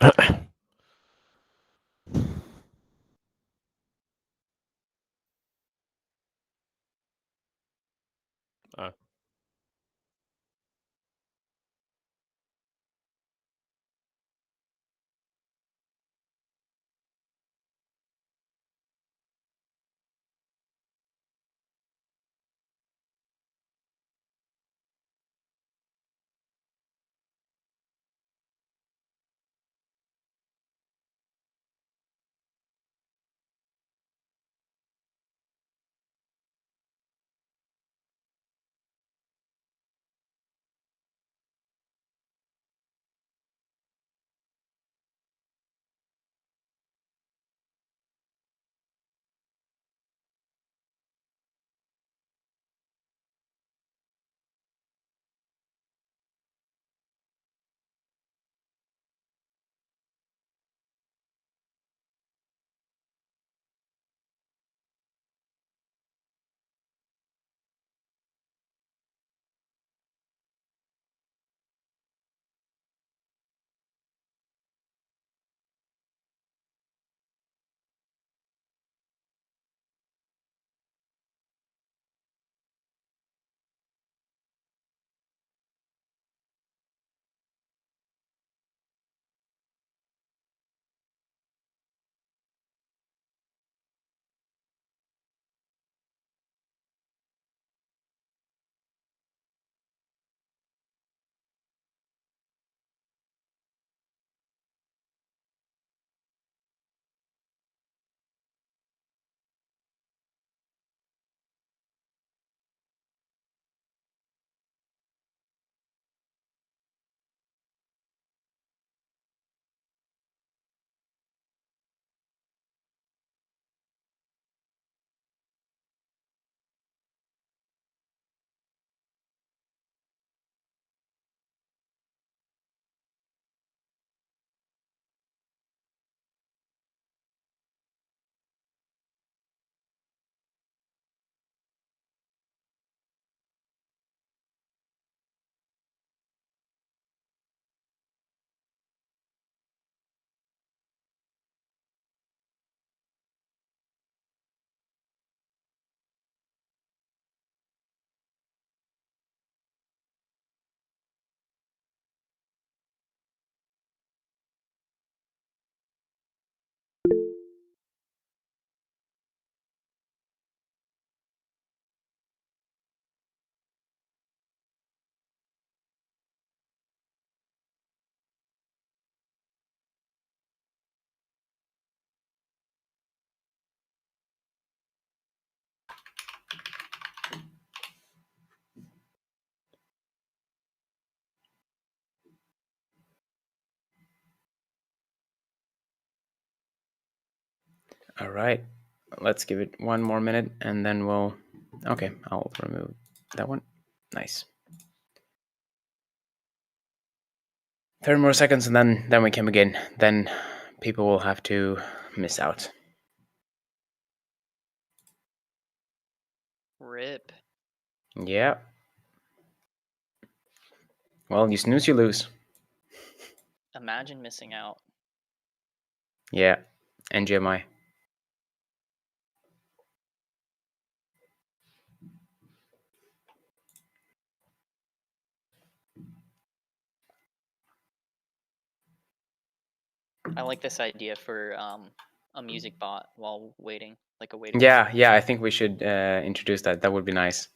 Uh, All right, let's give it one more minute and then we'll, okay, I'll remove that one. Nice. 30 more seconds and then we can begin. Then people will have to miss out. Rip. Yeah. Well, you snooze, you lose. Imagine missing out. Yeah. NGMI. I like this idea for a music bot while waiting, like a waiting. Yeah, I think we should introduce that. That would be nice.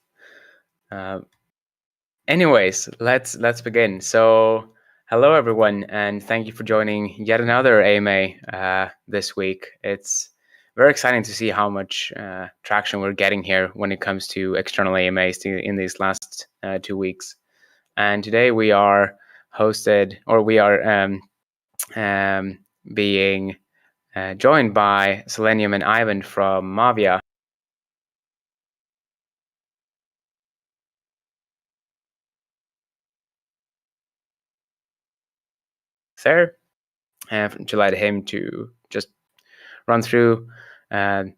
Anyways, let's begin. So, hello everyone, and thank you for joining yet another AMA this week. It's very exciting to see how much traction we're getting here when it comes to external AMAs in these last 2 weeks. And today we are being joined by Selenium and Ivan from Mavia. There, and to let him to just run through, go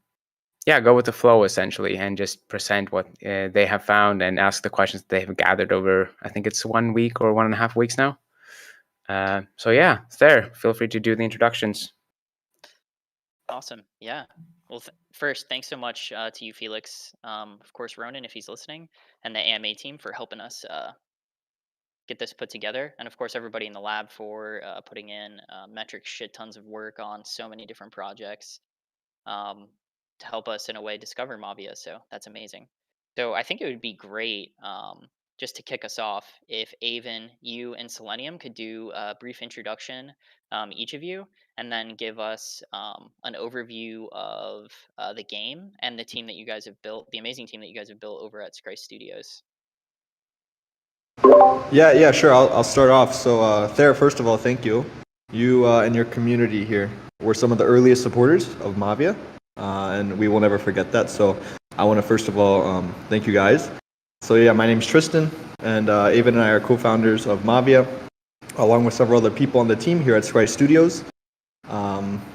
with the flow essentially, and just present what they have found and ask the questions they have gathered over, I think it's 1 week or 1.5 weeks now. So yeah, there. Feel free to do the introductions. Awesome. Yeah. Well, first, thanks so much to you, Felix. Of course, Ronan, if he's listening, and the AMA team for helping us get this put together, and of course, everybody in the lab for putting in metric shit tons of work on so many different projects um, to help us in a way discover Mavia. So that's amazing. So I think it would be great just to kick us off if Avon, you, and Selenium could do a brief introduction, each of you, and then give us an overview of the game and the team that you guys have built, the amazing team that you guys have built over at Scry Studios. Yeah, sure. I'll start off. So, Thayer, first of all, thank you. You and your community here were some of the earliest supporters of Mavia, and we will never forget that. So, I want to first of all thank you guys. So, yeah, my name's Tristan, and Avon and I are co-founders of Mavia, along with several other people on the team here at Scry Studios.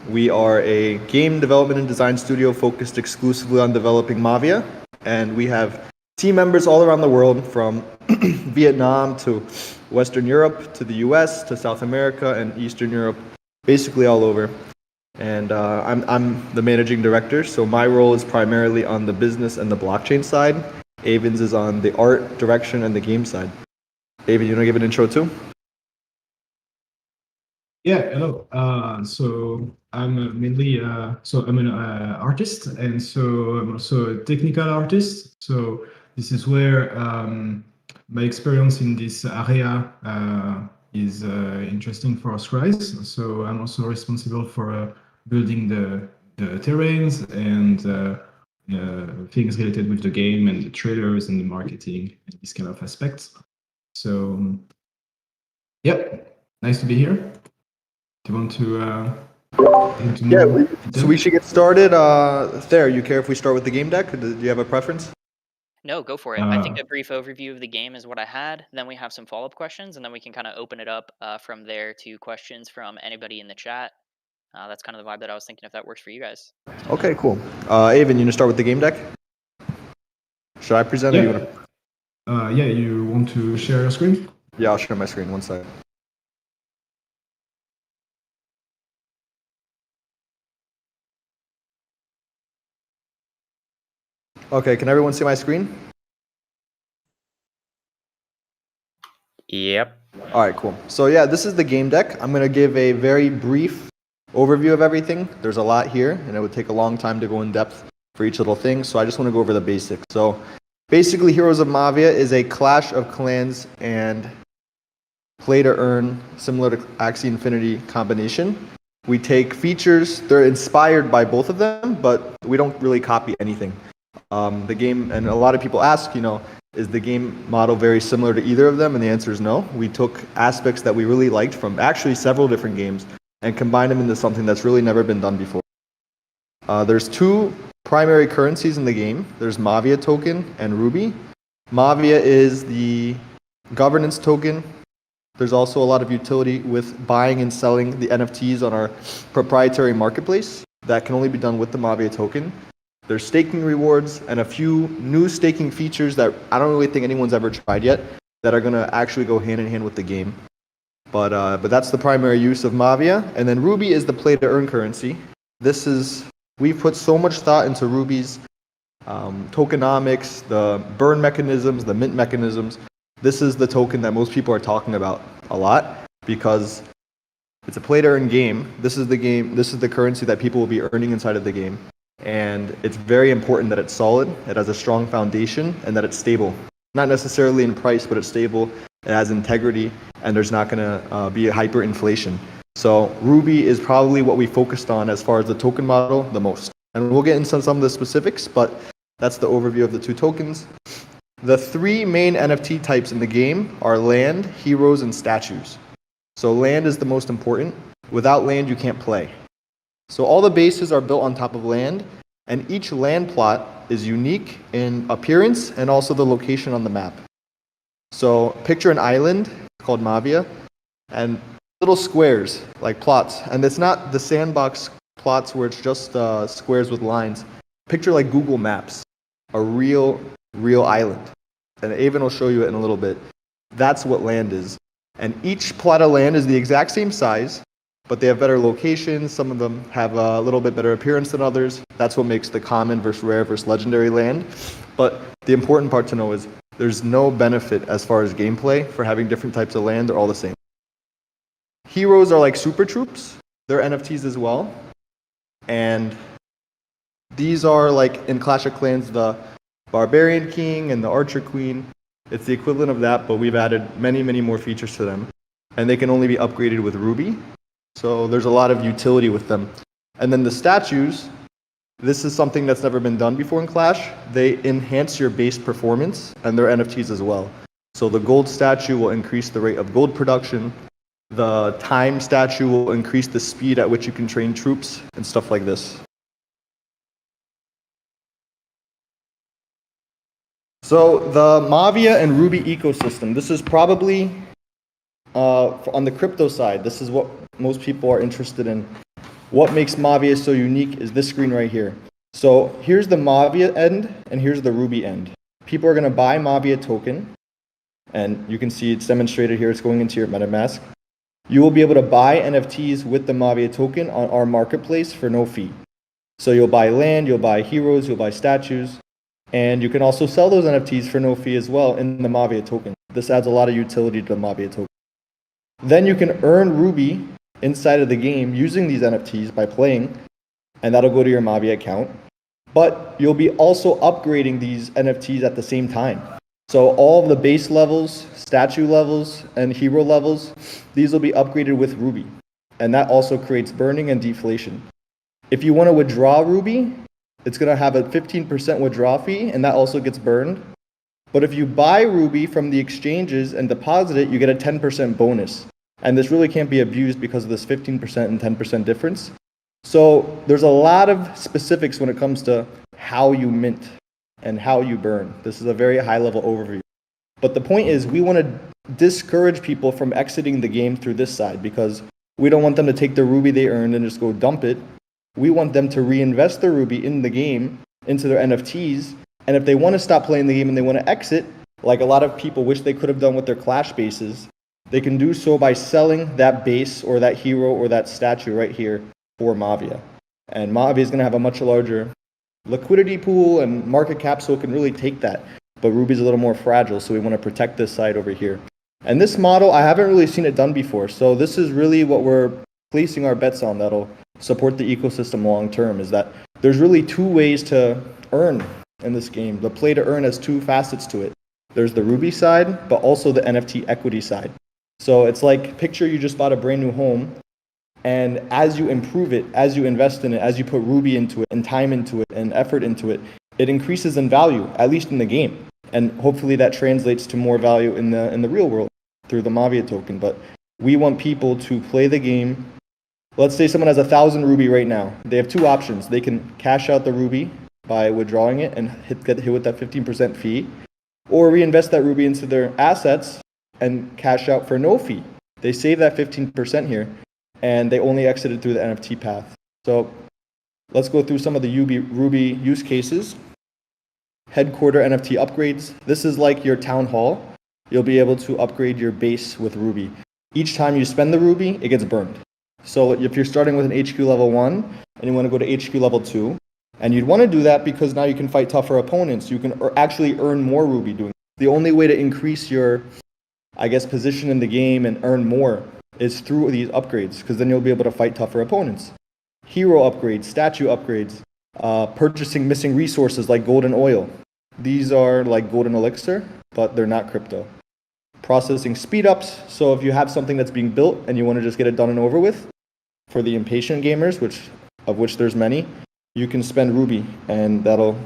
We are a game development and design studio focused exclusively on developing Mavia, and we have team members all around the world, from Vietnam to Western Europe to the US to South America and Eastern Europe, basically all over. And I'm the managing director, so my role is primarily on the business and the blockchain side. Avon's is on the art, direction, and the game side. Avon, you want to give an intro too? Yeah, hello. So I'm mainly I'm an artist, and so I'm also a technical artist. So this is where my experience in this area is interesting for Scries. So I'm also responsible for building the terrains and things related with the game and the trailers and the marketing and these kind of aspects. So yeah, nice to be here. Do you want to Yeah, so we should get started. Thayer, you care if we start with the game deck? Do you have a preference? No, go for it. I think a brief overview of the game is what I had. Then we have some follow-up questions, and then we can kind of open it up from there to questions from anybody in the chat. That's kind of the vibe that I was thinking, if that works for you guys. Okay, cool. Avon, you want to start with the game deck? Should I present or you want to? Yeah, you want to share your screen? Yeah, I'll share my screen. One second. Okay, can everyone see my screen? Yep. All right, cool. So yeah, this is the game deck. I'm going to give a very brief overview of everything. There's a lot here, and it would take a long time to go in depth for each little thing, so I just want to go over the basics. So basically, Heroes of Mavia is a Clash of Clans and play to earn, similar to Axie Infinity combination. We take features, they're inspired by both of them, but we don't really copy anything. The game, and a lot of people ask, is the game model very similar to either of them? And the answer is no. We took aspects that we really liked from actually several different games and combined them into something that's really never been done before. There's two primary currencies in the game. There's Mavia token and Ruby. Mavia is the governance token. There's also a lot of utility with buying and selling the NFTs on our proprietary marketplace. That can only be done with the Mavia token. There's staking rewards and a few new staking features that I don't really think anyone's ever tried yet that are going to actually go hand in hand with the game. But that's the primary use of Mavia. And then Ruby is the play to earn currency. We've put so much thought into Ruby's tokenomics, the burn mechanisms, the mint mechanisms. This is the token that most people are talking about a lot because it's a play to earn game. This is the currency that people will be earning inside of the game. And it's very important that it's solid, it has a strong foundation, and that it's stable. Not necessarily in price, but it's stable, it has integrity, and there's not going to be a hyperinflation. So Ruby is probably what we focused on as far as the token model the most. And we'll get into some of the specifics, but that's the overview of the two tokens. The three main NFT types in the game are land, heroes, and statues. So land is the most important. Without land, you can't play. So all the bases are built on top of land, and each land plot is unique in appearance and also the location on the map. So picture an island called Mavia, and little squares, like plots. And it's not the sandbox plots where it's just squares with lines. Picture like Google Maps, a real island. And Avon will show you it in a little bit. That's what land is. And each plot of land is the exact same size, but they have better locations. Some of them have a little bit better appearance than others. That's what makes the common versus rare versus legendary land. But the important part to know is there's no benefit as far as gameplay for having different types of land. They're all the same. Heroes are like super troops. They're NFTs as well. And these are like in Clash of Clans, the Barbarian King and the Archer Queen. It's the equivalent of that, but we've added many, many more features to them. And they can only be upgraded with Ruby. So there's a lot of utility with them. And then the statues, this is something that's never been done before in Clash. They enhance your base performance, and they're NFTs as well. So the gold statue will increase the rate of gold production. The time statue will increase the speed at which you can train troops and stuff like this. So the Mavia and Ruby ecosystem, this is probably, on the crypto side, this is what most people are interested in. What makes Mavia so unique is this screen right here. So here's the Mavia end, and here's the Ruby end. People are going to buy Mavia token, and you can see it's demonstrated here. It's going into your MetaMask. You will be able to buy NFTs with the Mavia token on our marketplace for no fee. So you'll buy land, you'll buy heroes, you'll buy statues, and you can also sell those NFTs for no fee as well in the Mavia token. This adds a lot of utility to the Mavia token. Then you can earn Ruby inside of the game using these NFTs by playing, and that'll go to your Mavia account. But you'll be also upgrading these NFTs at the same time. So all of the base levels, statue levels, and hero levels, these will be upgraded with Ruby. And that also creates burning and deflation. If you want to withdraw Ruby, it's going to have a 15% withdrawal fee, and that also gets burned. But if you buy Ruby from the exchanges and deposit it, you get a 10% bonus. And this really can't be abused because of this 15% and 10% difference. So there's a lot of specifics when it comes to how you mint and how you burn. This is a very high-level overview. But the point is, we want to discourage people from exiting the game through this side because we don't want them to take the Ruby they earned and just go dump it. We want them to reinvest the Ruby in the game, into their NFTs, and if they want to stop playing the game and they want to exit, like a lot of people wish they could have done with their Clash bases, they can do so by selling that base or that hero or that statue right here for Mavia. And Mavia is going to have a much larger liquidity pool and market cap, so it can really take that. But Ruby's a little more fragile, so we want to protect this side over here. And this model, I haven't really seen it done before, so this is really what we're placing our bets on that'll support the ecosystem long term, is that there's really two ways to earn in this game. The play to earn has two facets to it. There's the Ruby side, but also the NFT equity side. So it's like, picture you just bought a brand new home, and as you improve it, as you invest in it, as you put Ruby into it, and time into it, and effort into it, it increases in value, at least in the game. And hopefully that translates to more value in the real world through the Mavia token. But we want people to play the game. Let's say someone has 1,000 Ruby right now. They have two options. They can cash out the Ruby by withdrawing it and get hit with that 15% fee, or reinvest that Ruby into their assets and cash out for no fee. They save that 15% here, and they only exited through the NFT path. So let's go through some of the Ruby use cases. Headquarter NFT upgrades. This is like your town hall. You'll be able to upgrade your base with Ruby. Each time you spend the Ruby, it gets burned. So if you're starting with an HQ level 1 and you want to go to HQ level 2, and you'd want to do that because now you can fight tougher opponents, you can actually earn more Ruby doing it. The only way to increase your, position in the game and earn more is through these upgrades, because then you'll be able to fight tougher opponents. Hero upgrades, statue upgrades, purchasing missing resources like gold and oil. These are like golden elixir, but they're not crypto. Processing speed ups, so if you have something that's being built and you want to just get it done and over with, for the impatient gamers, of which there's many, you can spend Ruby and that'll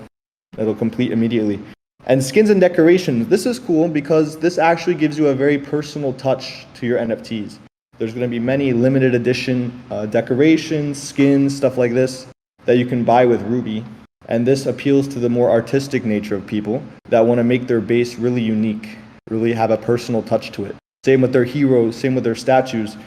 complete immediately. And skins and decorations, this is cool because this actually gives you a very personal touch to your NFTs. There's going to be many limited edition decorations, skins, stuff like this that you can buy with Ruby. And this appeals to the more artistic nature of people that want to make their base really unique, really have a personal touch to it. Same with their heroes, same with their statues.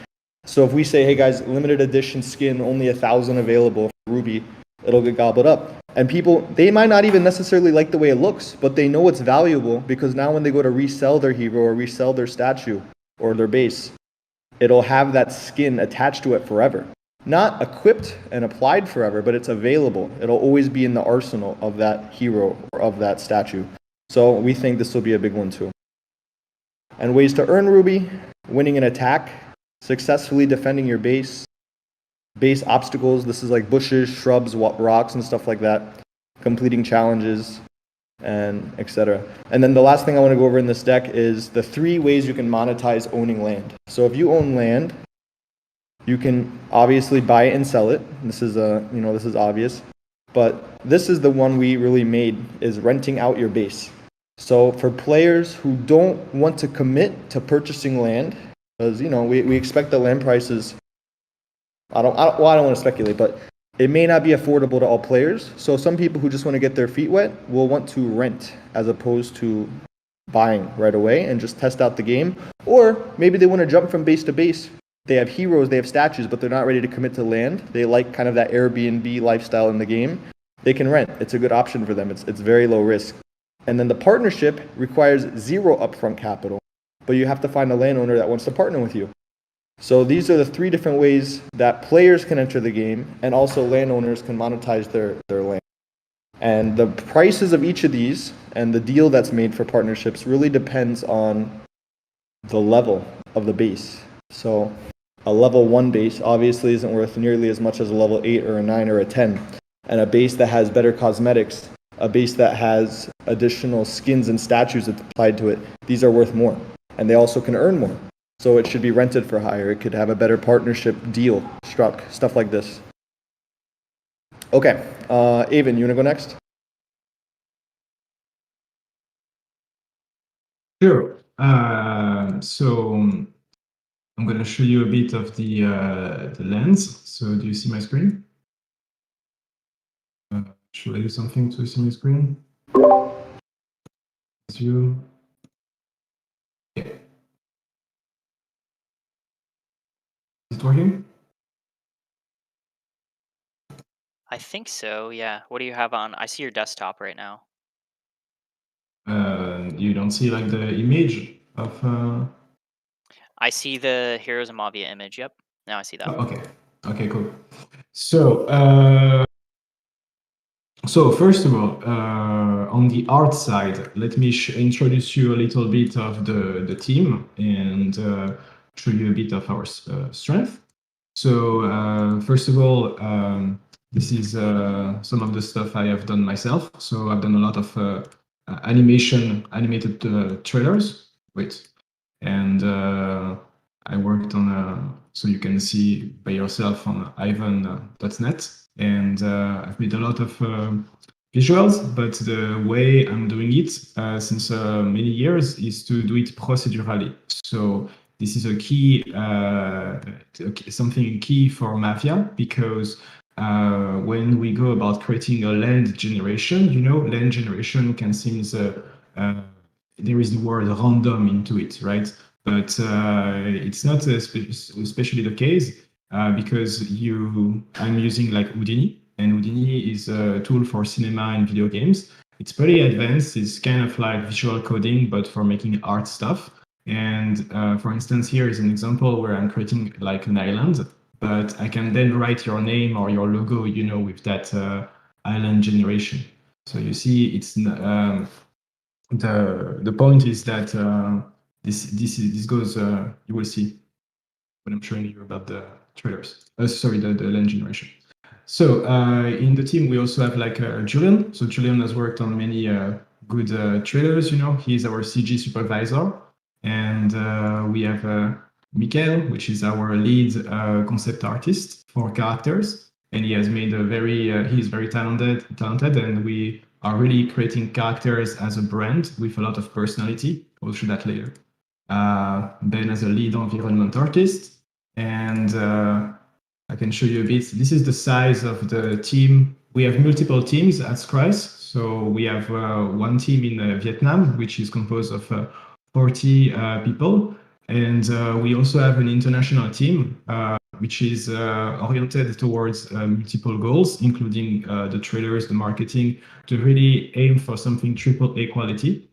So if we say, hey guys, limited edition skin, only 1,000 available for Ruby, it'll get gobbled up. And people, they might not even necessarily like the way it looks, but they know it's valuable because now when they go to resell their hero or resell their statue, or their base, it'll have that skin attached to it forever. Not equipped and applied forever, but it's available. It'll always be in the arsenal of that hero or of that statue. So we think this will be a big one too. And ways to earn Ruby: winning an attack, successfully defending your base obstacles. This is like bushes, shrubs, rocks, and stuff like that. Completing challenges, and etc. And then the last thing I want to go over in this deck is the 3 ways you can monetize owning land. So if you own land, you can obviously buy it and sell it. This is this is obvious, but this is the one we really made, is renting out your base. So for players who don't want to commit to purchasing land, because we expect the land prices. I don't want to speculate, but it may not be affordable to all players. So some people who just want to get their feet wet will want to rent as opposed to buying right away and just test out the game. Or maybe they want to jump from base to base. They have heroes, they have statues, but they're not ready to commit to land. They like kind of that Airbnb lifestyle in the game. They can rent. It's a good option for them. It's very low risk. And then the partnership requires 0 upfront capital, but you have to find a landowner that wants to partner with you. So these are the 3 different ways that players can enter the game, and also landowners can monetize their land. And the prices of each of these and the deal that's made for partnerships really depends on the level of the base. So a level 1 base obviously isn't worth nearly as much as a level 8 or a 9 or a 10. And a base that has better cosmetics, a base that has additional skins and statues applied to it, these are worth more. And they also can earn more. So it should be rented for higher. It could have a better partnership deal struck, stuff like this. Okay, Avon, you want to go next? Sure. So I'm going to show you a bit of the lens. So do you see my screen? Should I do something to see my screen? You. Okay. Is it working? I think so, yeah. What do you have on? I see your desktop right now. You don't see like the image of. I see the Heroes of Mavia image. Yep. Now I see that. Oh, okay. Okay, cool. So, first of all, on the art side, let me introduce you a little bit of the team and show you a bit of our strength. So, first of all, this is some of the stuff I have done myself. So I've done a lot of animated trailers. And I worked on, so you can see by yourself on ivan.net. And I've made a lot of visuals, but the way I'm doing it since many years is to do it procedurally. So this is a key, something key for Mavia, because when we go about creating a land generation, land generation can seem there is the word random into it, right? But it's not especially the case because I'm using like Houdini, and Houdini is a tool for cinema and video games. It's pretty advanced. It's kind of like visual coding, but for making art stuff. And for instance, here is an example where I'm creating like an island, but I can then write your name or your logo, with that island generation. So you see, it's the point is that this goes. You will see when I'm showing you about the trailers. Sorry, the land generation. So in the team we also have like Julian. So Julian has worked on many good trailers. He's our CG supervisor, and we have Mikael, which is our lead concept artist for characters, and he has made he's very talented, and we are really creating characters as a brand with a lot of personality. We'll show that later. Ben as a lead environment artist, and I can show you a bit. This is the size of the team. We have multiple teams at Scry's. So we have one team in Vietnam, which is composed of 40 people. And we also have an international team, which is oriented towards multiple goals, including the trailers, the marketing, to really aim for something AAA quality.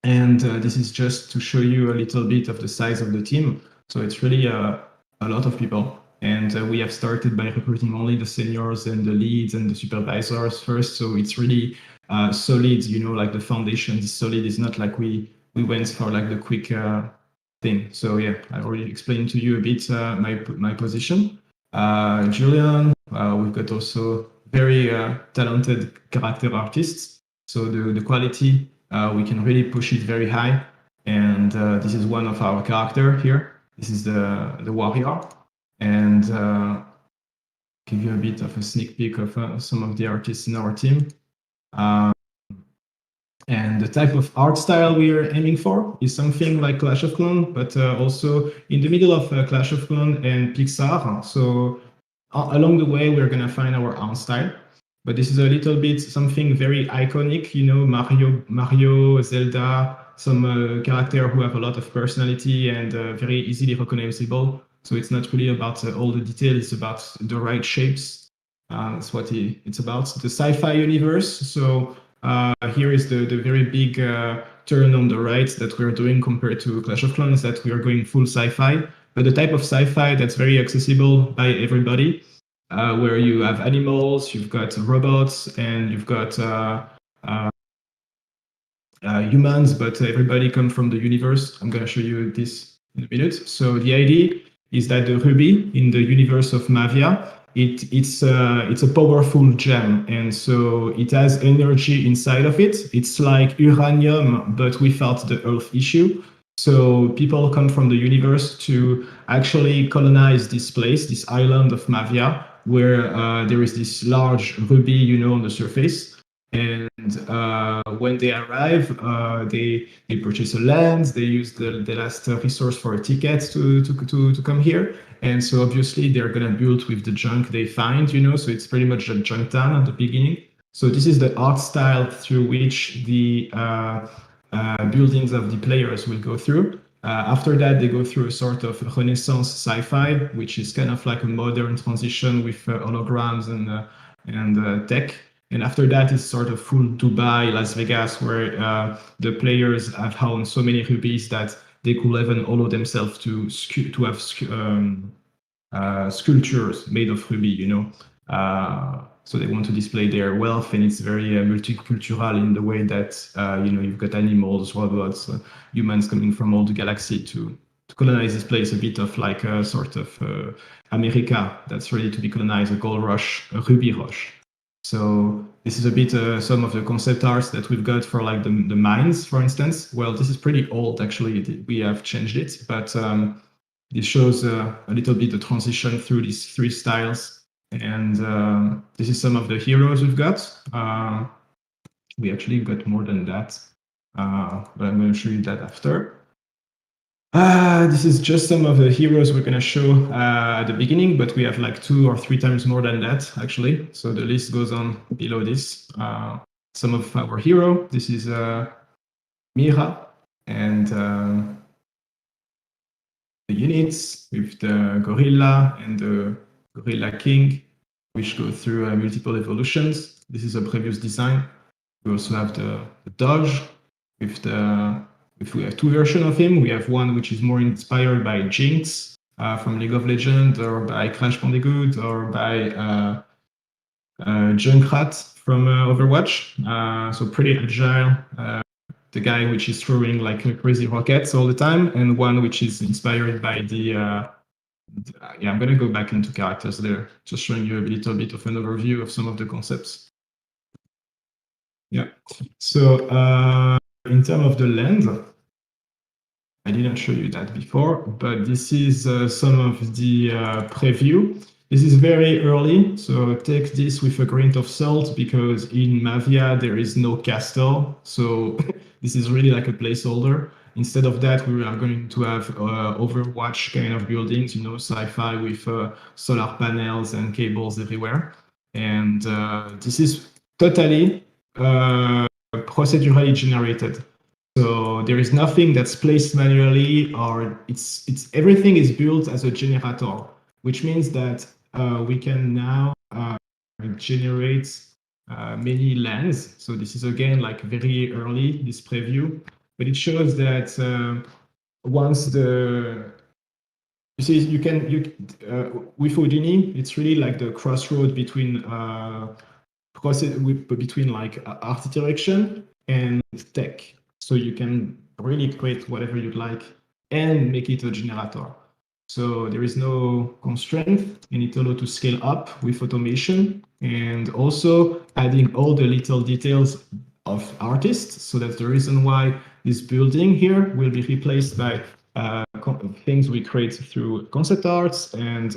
And this is just to show you a little bit of the size of the team. So it's really a lot of people. And we have started by recruiting only the seniors and the leads and the supervisors first. So it's really solid, you know, like the foundation is solid. It's not like we went for like the quick thing. So yeah, I already explained to you a bit my position. Julian, we've got also very talented character artists. So the quality, we can really push it very high. And this is one of our character here. This is the warrior. And give you a bit of a sneak peek of some of the artists in our team. And the type of art style we are aiming for is something like Clash of Clans, but also in the middle of Clash of Clans and Pixar. So along the way, we're going to find our own style. But this is a little bit something very iconic, you know, Mario, Zelda, some character who have a lot of personality and very easily recognizable. So it's not really about all the details, it's about the right shapes. That's what it's about. The sci-fi universe. So here is the very big turn on the right that we're doing compared to Clash of Clans, that we are going full sci-fi, but the type of sci-fi that's very accessible by everybody, where you have animals, you've got robots, and you've got humans, but everybody come from the universe. I'm going to show you this in a minute. So the idea is that the ruby in the universe of Mavia, it's a powerful gem, and so it has energy inside of it. It's like uranium, but without the Earth issue. So people come from the universe to actually colonize this place, this island of Mavia, where there is this large ruby, you know, on the surface. And when they arrive, they purchase a land. They use the last resource for a ticket to come here. And so obviously they're gonna build with the junk they find, you know. So it's pretty much a junk town at the beginning. So this is the art style through which the buildings of the players will go through. After that, they go through a sort of Renaissance sci-fi, which is kind of like a modern transition with holograms and tech. And after that, it's sort of full Dubai, Las Vegas, where the players have found so many rubies that they could even allow themselves to have sculptures made of ruby, you know. So they want to display their wealth, and it's very multicultural in the way that you know, you've got animals, robots, humans coming from all the galaxy to colonize this place. A bit of like a sort of America that's ready to be colonized, a gold rush, a ruby rush. So this is a bit some of the concept arts that we've got for like the mines, for instance. Well, this is pretty old, actually. We have changed it, but this shows a little bit the transition through these three styles. And this is some of the heroes we've got. We actually got more than that, but I'm going to show you that after. This is just some of the heroes we're going to show at the beginning, but we have like 2 or 3 times more than that, actually. So the list goes on below this. Some of our hero, this is Mira, and the units with the gorilla and the gorilla king, which go through multiple evolutions. This is a previous design. We also have the Doge with the. If we have 2 versions of him, we have one which is more inspired by Jinx from League of Legends, or by Crash Bandicoot, or by Junkrat from Overwatch. So pretty agile. The guy which is throwing like crazy rockets all the time, and one which is inspired by the yeah, I'm gonna go back into characters there, just showing you a little bit of an overview of some of the concepts. Yeah. So in terms of the land, I didn't show you that before, but this is some of the preview. This is very early, so take this with a grain of salt, because in Mavia there is no castle, so this is really like a placeholder. Instead of that, we are going to have Overwatch kind of buildings, you know, sci-fi with solar panels and cables everywhere. And this is totally procedurally generated. So there is nothing that's placed manually, or it's everything is built as a generator, which means that we can now generate many lands. So this is again like very early, this preview. but it shows that once you see, with Houdini, it's really like the crossroad between between like art direction and tech. So you can really create whatever you'd like and make it a generator. So there is no constraint, and it allows to scale up with automation and also adding all the little details of artists. So that's the reason why this building here will be replaced by things we create through concept arts and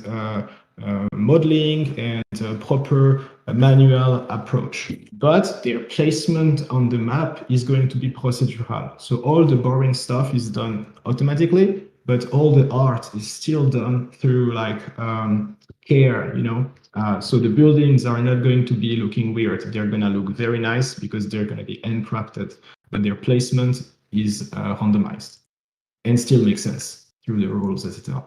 modeling and proper manual approach. But their placement on the map is going to be procedural. So all the boring stuff is done automatically, but all the art is still done through like care, you know. So the buildings are not going to be looking weird. They're going to look very nice because they're going to be handcrafted, but their placement is randomized and still makes sense through the rules, etc.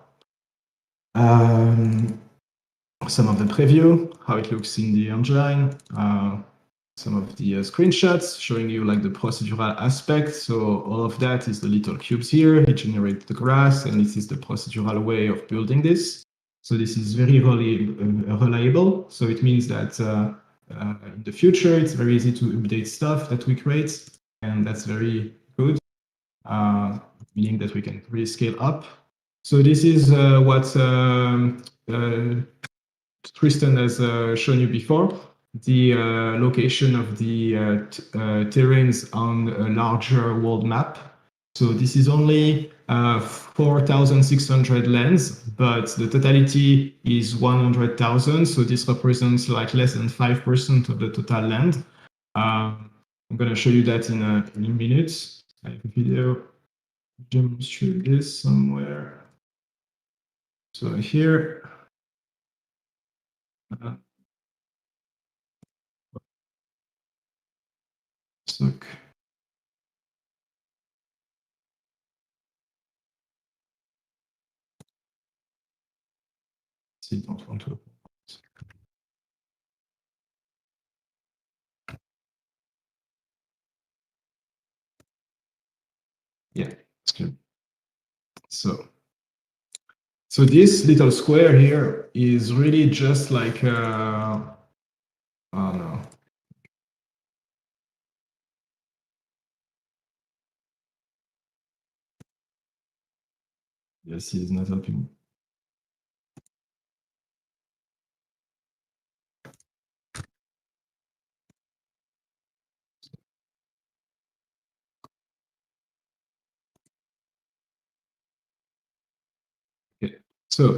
Some of the preview, how it looks in the engine, some of the screenshots showing you like the procedural aspect. So all of that is the little cubes here. It generates the grass, and this is the procedural way of building this. So this is very reliable. So it means that in the future, it's very easy to update stuff that we create, and that's very good, meaning that we can really scale up. So this is what Tristan has shown you before, the location of the terrains on a larger world map. So this is only 4,600 lands, but the totality is 100,000. So this represents like less than 5% of the total land. I'm going to show you that in a minute. I have a video demonstrate this somewhere. So here, look. Don't want to. Yeah, it's good. So this little square here is really just like oh no. Yes, he is not helping. Okay. So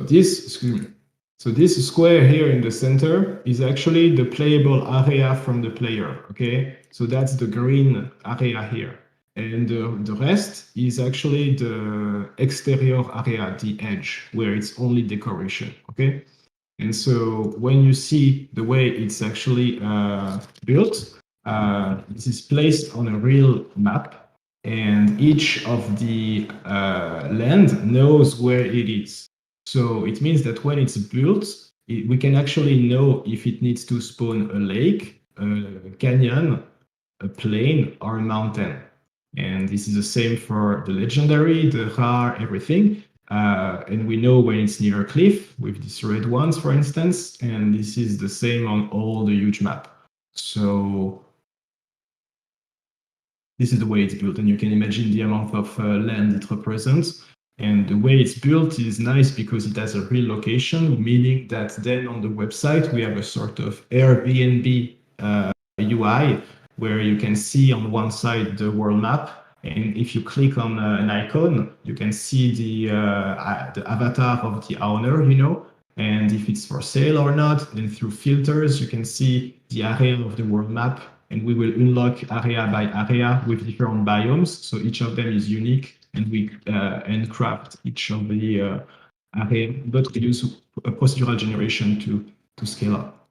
this square here in the center is actually the playable area from the player. Okay, so that's the green area here, and the rest is actually the exterior area, the edge, where it's only decoration. Okay. And so when you see the way it's actually built, this is placed on a real map, and each of the land knows where it is. So it means that when it's built, we can actually know if it needs to spawn a lake, a canyon, a plain, or a mountain. And this is the same for the legendary, the rare, everything. And we know when it's near a cliff with these red ones, for instance, and this is the same on all the huge map. So this is the way it's built, and you can imagine the amount of land it represents. And the way it's built is nice because it has a real location, meaning that then on the website we have a sort of Airbnb UI where you can see on one side the world map. And if you click on an icon, you can see the avatar of the owner, you know, and if it's for sale or not. And through filters, you can see the area of the world map, and we will unlock area by area with different biomes. So each of them is unique, and we handcraft each of the area, but we use a procedural generation to scale up.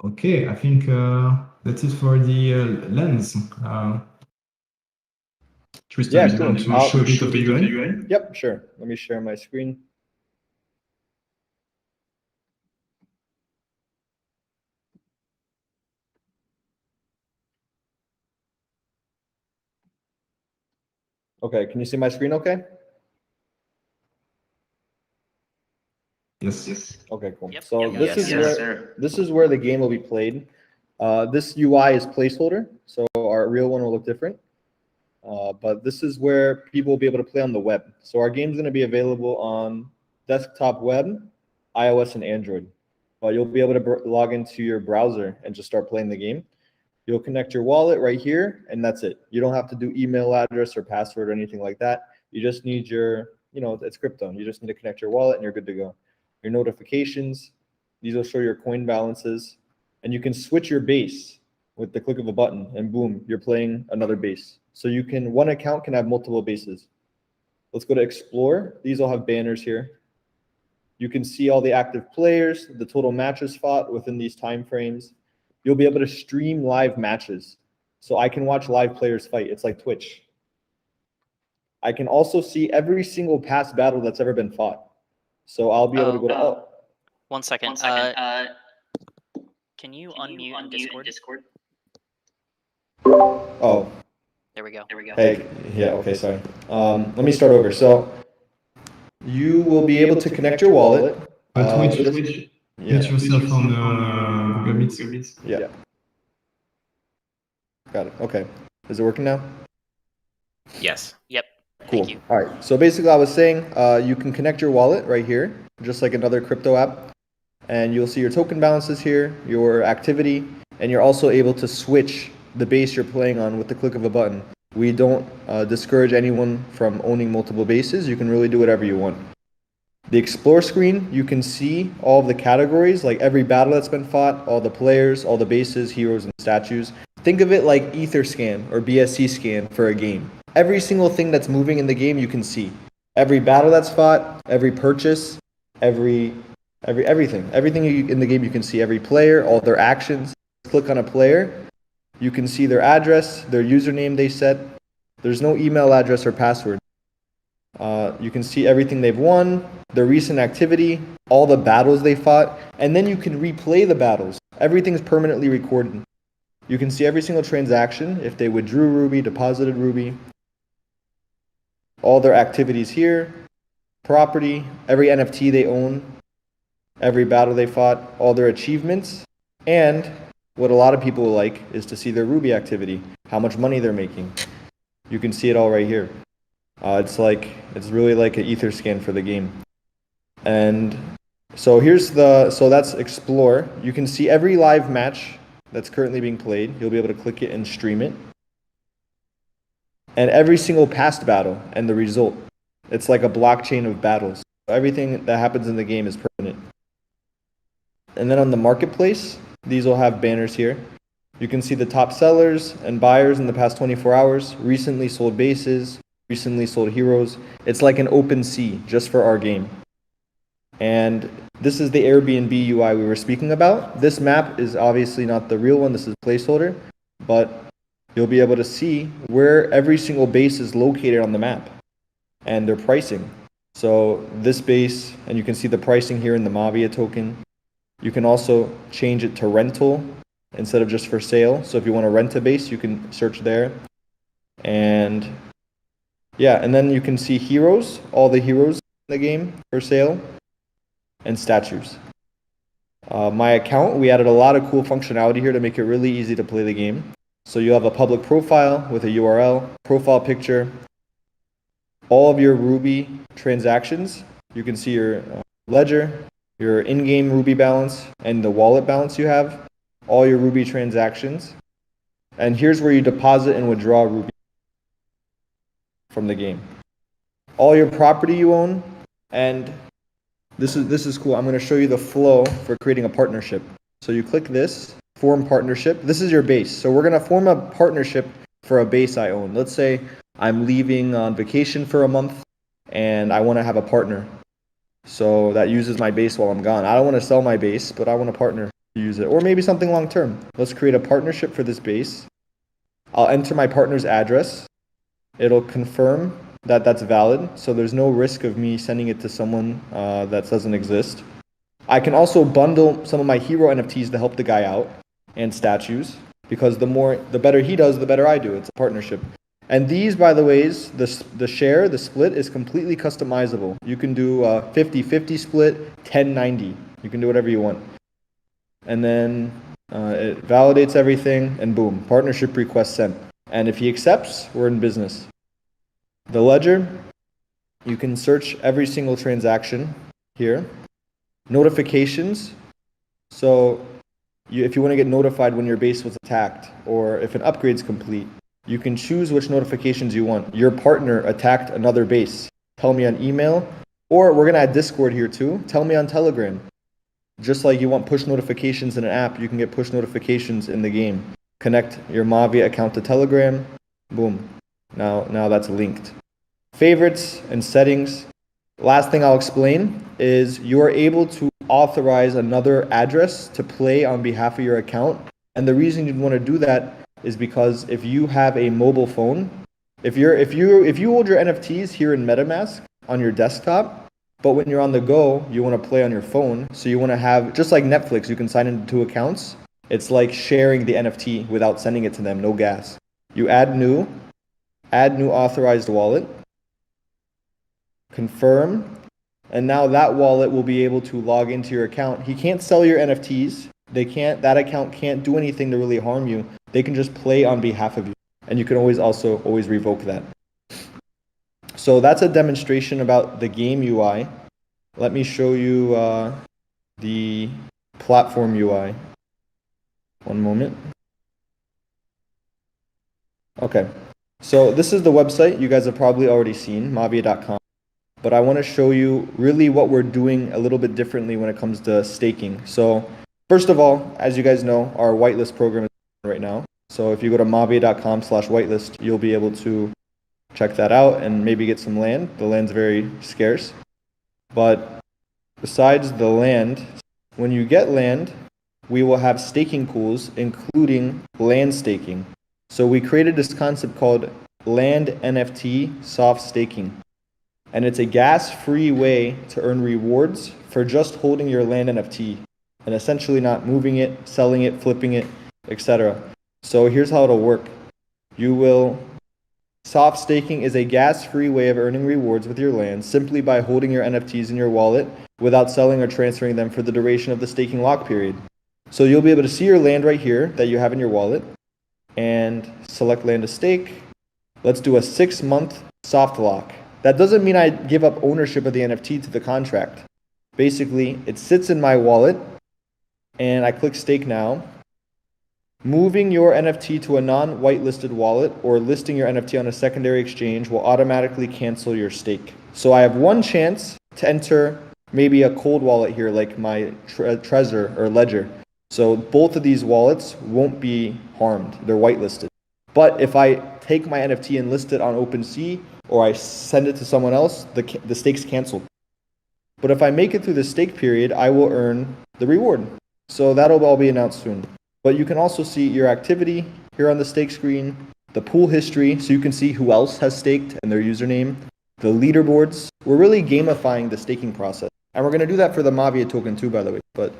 Okay, I think that's it for the lens. Tristan, Yeah, you want cool. to show a bit of the UI? Yep, sure. Let me share my screen. Okay, can you see my screen okay? Yes. Okay, cool. Yep, So yep. this is where the game will be played. This UI is placeholder, so our real one will look different. But this is where people will be able to play on the web. So our game's going to be available on desktop web, iOS, and Android. But you'll be able to log into your browser and just start playing the game. You'll connect your wallet right here, and that's it. You don't have to do email address or password or anything like that. You just need your, it's crypto. You just need to connect your wallet, and you're good to go. Your notifications, these will show your coin balances, and you can switch your base with the click of a button, and boom, you're playing another base. So one account can have multiple bases. Let's go to Explore. These all have banners here. You can see all the active players, the total matches fought within these time frames. You'll be able to stream live matches. So I can watch live players fight. It's like Twitch. I can also see every single past battle that's ever been fought. So I'll be able to go to... 1 second. Can you unmute in Discord? Oh. There we go. Hey, yeah, okay, sorry. Let me start over. So you will be able to connect your wallet. Twitch. Yeah. Get yourself on Google Meet. Yeah. Got it. Okay. Is it working now? Yes. Yep. Cool. Thank you. All right. So basically, I was saying you can connect your wallet right here, just like another crypto app, and you'll see your token balances here, your activity, and you're also able to switch the base you're playing on with the click of a button. We don't discourage anyone from owning multiple bases. You can really do whatever you want. The Explore screen, you can see all of the categories, like every battle that's been fought, all the players, all the bases, heroes, and statues. Think of it like Etherscan or BSC scan for a game. Every single thing that's moving in the game you can see. Every battle that's fought, every purchase, everything. Everything in the game you can see. Every player, all their actions. Click on a player. You can see their address, their username they set. There's no email address or password. You can see everything they've won, their recent activity, all the battles they fought, and then you can replay the battles. Everything's permanently recorded. You can see every single transaction, if they withdrew Ruby, deposited Ruby, all their activities here, property, every NFT they own, every battle they fought, all their achievements, and what a lot of people like is to see their Ruby activity, how much money they're making. You can see it all right here. It's really like an Etherscan for the game. And so that's Explore. You can see every live match that's currently being played. You'll be able to click it and stream it. And every single past battle and the result. It's like a blockchain of battles. Everything that happens in the game is permanent. And then on the marketplace, these will have banners here. You can see the top sellers and buyers in the past 24 hours, recently sold bases, recently sold heroes. It's like an open sea just for our game. And this is the Airbnb UI we were speaking about. This map is obviously not the real one. This is placeholder, but you'll be able to see where every single base is located on the map and their pricing. So this base, and you can see the pricing here in the Mavia token. You can also change it to rental instead of just for sale. So if you want to rent a base, you can search there. And yeah, and then you can see heroes, all the heroes in the game for sale, and statues. My account, we added a lot of cool functionality here to make it really easy to play the game. So you have a public profile with a URL, profile picture, all of your Ruby transactions. You can see your ledger, your in-game Ruby balance, and the wallet balance you have, all your Ruby transactions. And here's where you deposit and withdraw Ruby from the game. All your property you own, and this is cool. I'm going to show you the flow for creating a partnership. So you click this, form partnership. This is your base. So we're going to form a partnership for a base I own. Let's say I'm leaving on vacation for a month and I want to have a partner. So that uses my base while I'm gone. I don't want to sell my base, but I want a partner to use it. Or maybe something long term. Let's create a partnership for this base. I'll enter my partner's address. It'll confirm that that's valid, so there's no risk of me sending it to someone that doesn't exist. I can also bundle some of my hero NFTs to help the guy out and statues, because the better he does, the better I do. It's a partnership. And these, by the ways, the share, the split is completely customizable. You can do a 50-50 split, 10-90. You can do whatever you want. And then it validates everything, and boom, partnership request sent. And if he accepts, we're in business. The ledger, you can search every single transaction here. Notifications, so if you want to get notified when your base was attacked, or if an upgrade's complete, you can choose which notifications you want. Your partner attacked another base. Tell me on email, or we're going to add Discord here too. Tell me on Telegram. Just like you want push notifications in an app, you can get push notifications in the game. Connect your Mavia account to Telegram. Boom. Now that's linked. Favorites and settings. Last thing I'll explain is you are able to authorize another address to play on behalf of your account. And the reason you'd want to do that is because if you have a mobile phone, if you hold your NFTs here in MetaMask on your desktop, but when you're on the go, you want to play on your phone. So you want to have, just like Netflix, you can sign into 2 accounts. It's like sharing the NFT without sending it to them, no gas. You add new authorized wallet, confirm, and now that wallet will be able to log into your account. He can't sell your NFTs. That account can't do anything to really harm you. They can just play on behalf of you. And you can always revoke that. So that's a demonstration about the game UI. Let me show you the platform UI. One moment. Okay. So this is the website you guys have probably already seen, mavia.com. But I want to show you really what we're doing a little bit differently when it comes to staking. So first of all, as you guys know, our whitelist program is right now. So if you go to mavia.com/whitelist, you'll be able to check that out and maybe get some land. The land's very scarce. But besides the land, when you get land, we will have staking pools, including land staking. So we created this concept called land NFT soft staking. And it's a gas-free way to earn rewards for just holding your land NFT and essentially not moving it, selling it, flipping it, etc. So here's how it'll work. Soft staking is a gas-free way of earning rewards with your land simply by holding your NFTs in your wallet without selling or transferring them for the duration of the staking lock period. So you'll be able to see your land right here that you have in your wallet and select land to stake. Let's do a 6-month soft lock. That doesn't mean I give up ownership of the NFT to the contract. Basically, it sits in my wallet and I click stake now. Moving your NFT to a non-whitelisted wallet or listing your NFT on a secondary exchange will automatically cancel your stake. So I have one chance to enter maybe a cold wallet here like my Trezor or Ledger. So both of these wallets won't be harmed. They're whitelisted. But if I take my NFT and list it on OpenSea or I send it to someone else, the stake's canceled. But if I make it through the stake period, I will earn the reward. So that'll all be announced soon. But you can also see your activity here on the stake screen, the pool history, so you can see who else has staked and their username, the leaderboards. We're really gamifying the staking process. And we're going to do that for the Mavia token too, by the way. But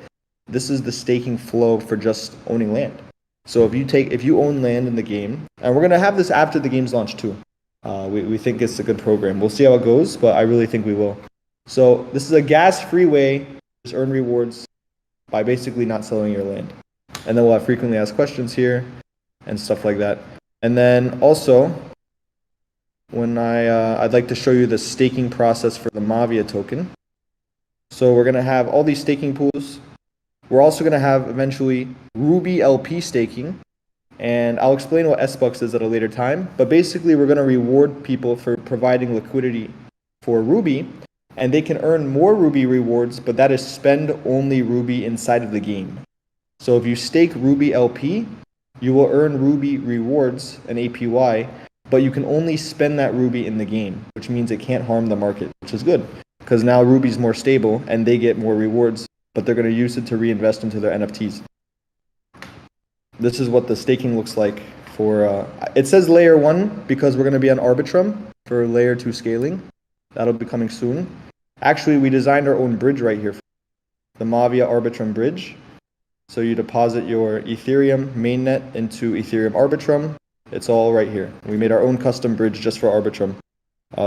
this is the staking flow for just owning land. So if you own land in the game, and we're going to have this after the game's launch too. We think it's a good program. We'll see how it goes, but I really think we will. So this is a gas-free way to earn rewards by basically not selling your land. And then we'll have frequently asked questions here and stuff like that. And then also, when I'd like to show you the staking process for the Mavia token. So we're going to have all these staking pools. We're also going to have eventually Ruby LP staking. And I'll explain what SBucks is at a later time. But basically, we're going to reward people for providing liquidity for Ruby. And they can earn more Ruby rewards, but that is spend only Ruby inside of the game. So if you stake Ruby LP, you will earn Ruby rewards and APY, but you can only spend that Ruby in the game, which means it can't harm the market, which is good. Because now Ruby's more stable and they get more rewards, but they're going to use it to reinvest into their NFTs. This is what the staking looks like for, it says layer 1 because we're going to be on Arbitrum for layer 2 scaling. That'll be coming soon. Actually, we designed our own bridge right here, the Mavia Arbitrum bridge. So you deposit your Ethereum mainnet into Ethereum Arbitrum. It's all right here. We made our own custom bridge just for Arbitrum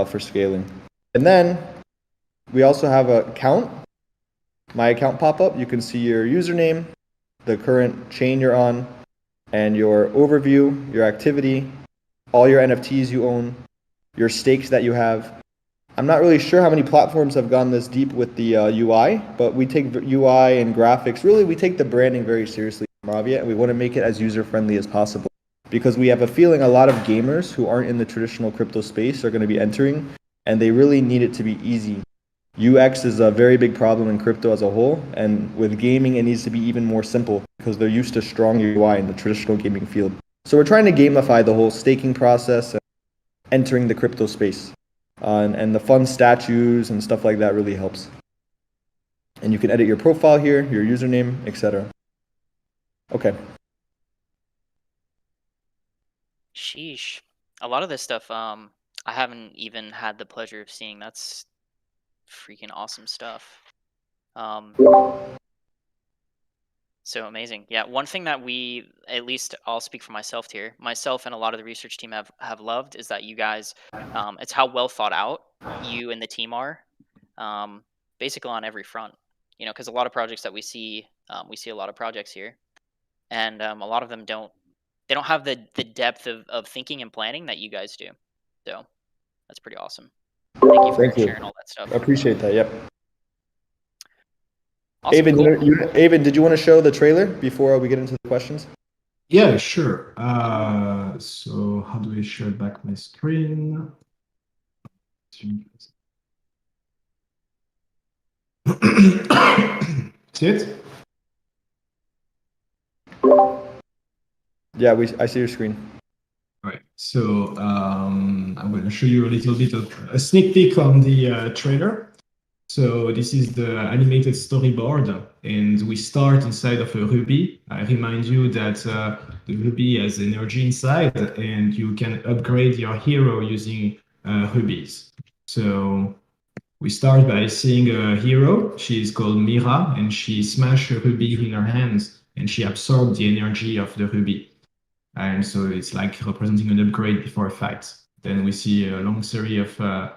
for scaling. And then we also have a account, my account pop-up. You can see your username, the current chain you're on, and your overview, your activity, all your NFTs you own, your stakes that you have. I'm not really sure how many platforms have gone this deep with the UI, but we take UI and graphics. Really, we take the branding very seriously at Mavia, and we want to make it as user-friendly as possible because we have a feeling a lot of gamers who aren't in the traditional crypto space are going to be entering, and they really need it to be easy. UX is a very big problem in crypto as a whole, and with gaming, it needs to be even more simple because they're used to strong UI in the traditional gaming field. So we're trying to gamify the whole staking process and entering the crypto space. And the fun statues and stuff like that really helps. And you can edit your profile here, your username, etc. Okay. Sheesh. A lot of this stuff, I haven't even had the pleasure of seeing. That's freaking awesome stuff. So amazing. Yeah, one thing that we, at least I'll speak for myself here, myself and a lot of the research team have loved is that you guys, it's how well thought out you and the team are, basically on every front. You know, because a lot of projects that we see a lot of projects here, and a lot of them don't have the depth of thinking and planning that you guys do. So that's pretty awesome. Thank you for sharing all that stuff. I appreciate that. Yep. Awesome, Avon, cool. Avon, did you want to show the trailer before we get into the questions? Yeah, sure. So how do I share back my screen? See it? Yeah, I see your screen. All right. So I'm going to show you a little bit of a sneak peek on the trailer. So this is the animated storyboard, and we start inside of a ruby. I remind you that the ruby has energy inside, and you can upgrade your hero using rubies. So we start by seeing a hero. She is called Mira, and she smashed a ruby in her hands, and she absorbed the energy of the ruby. And so it's like representing an upgrade before a fight. Then we see a long series of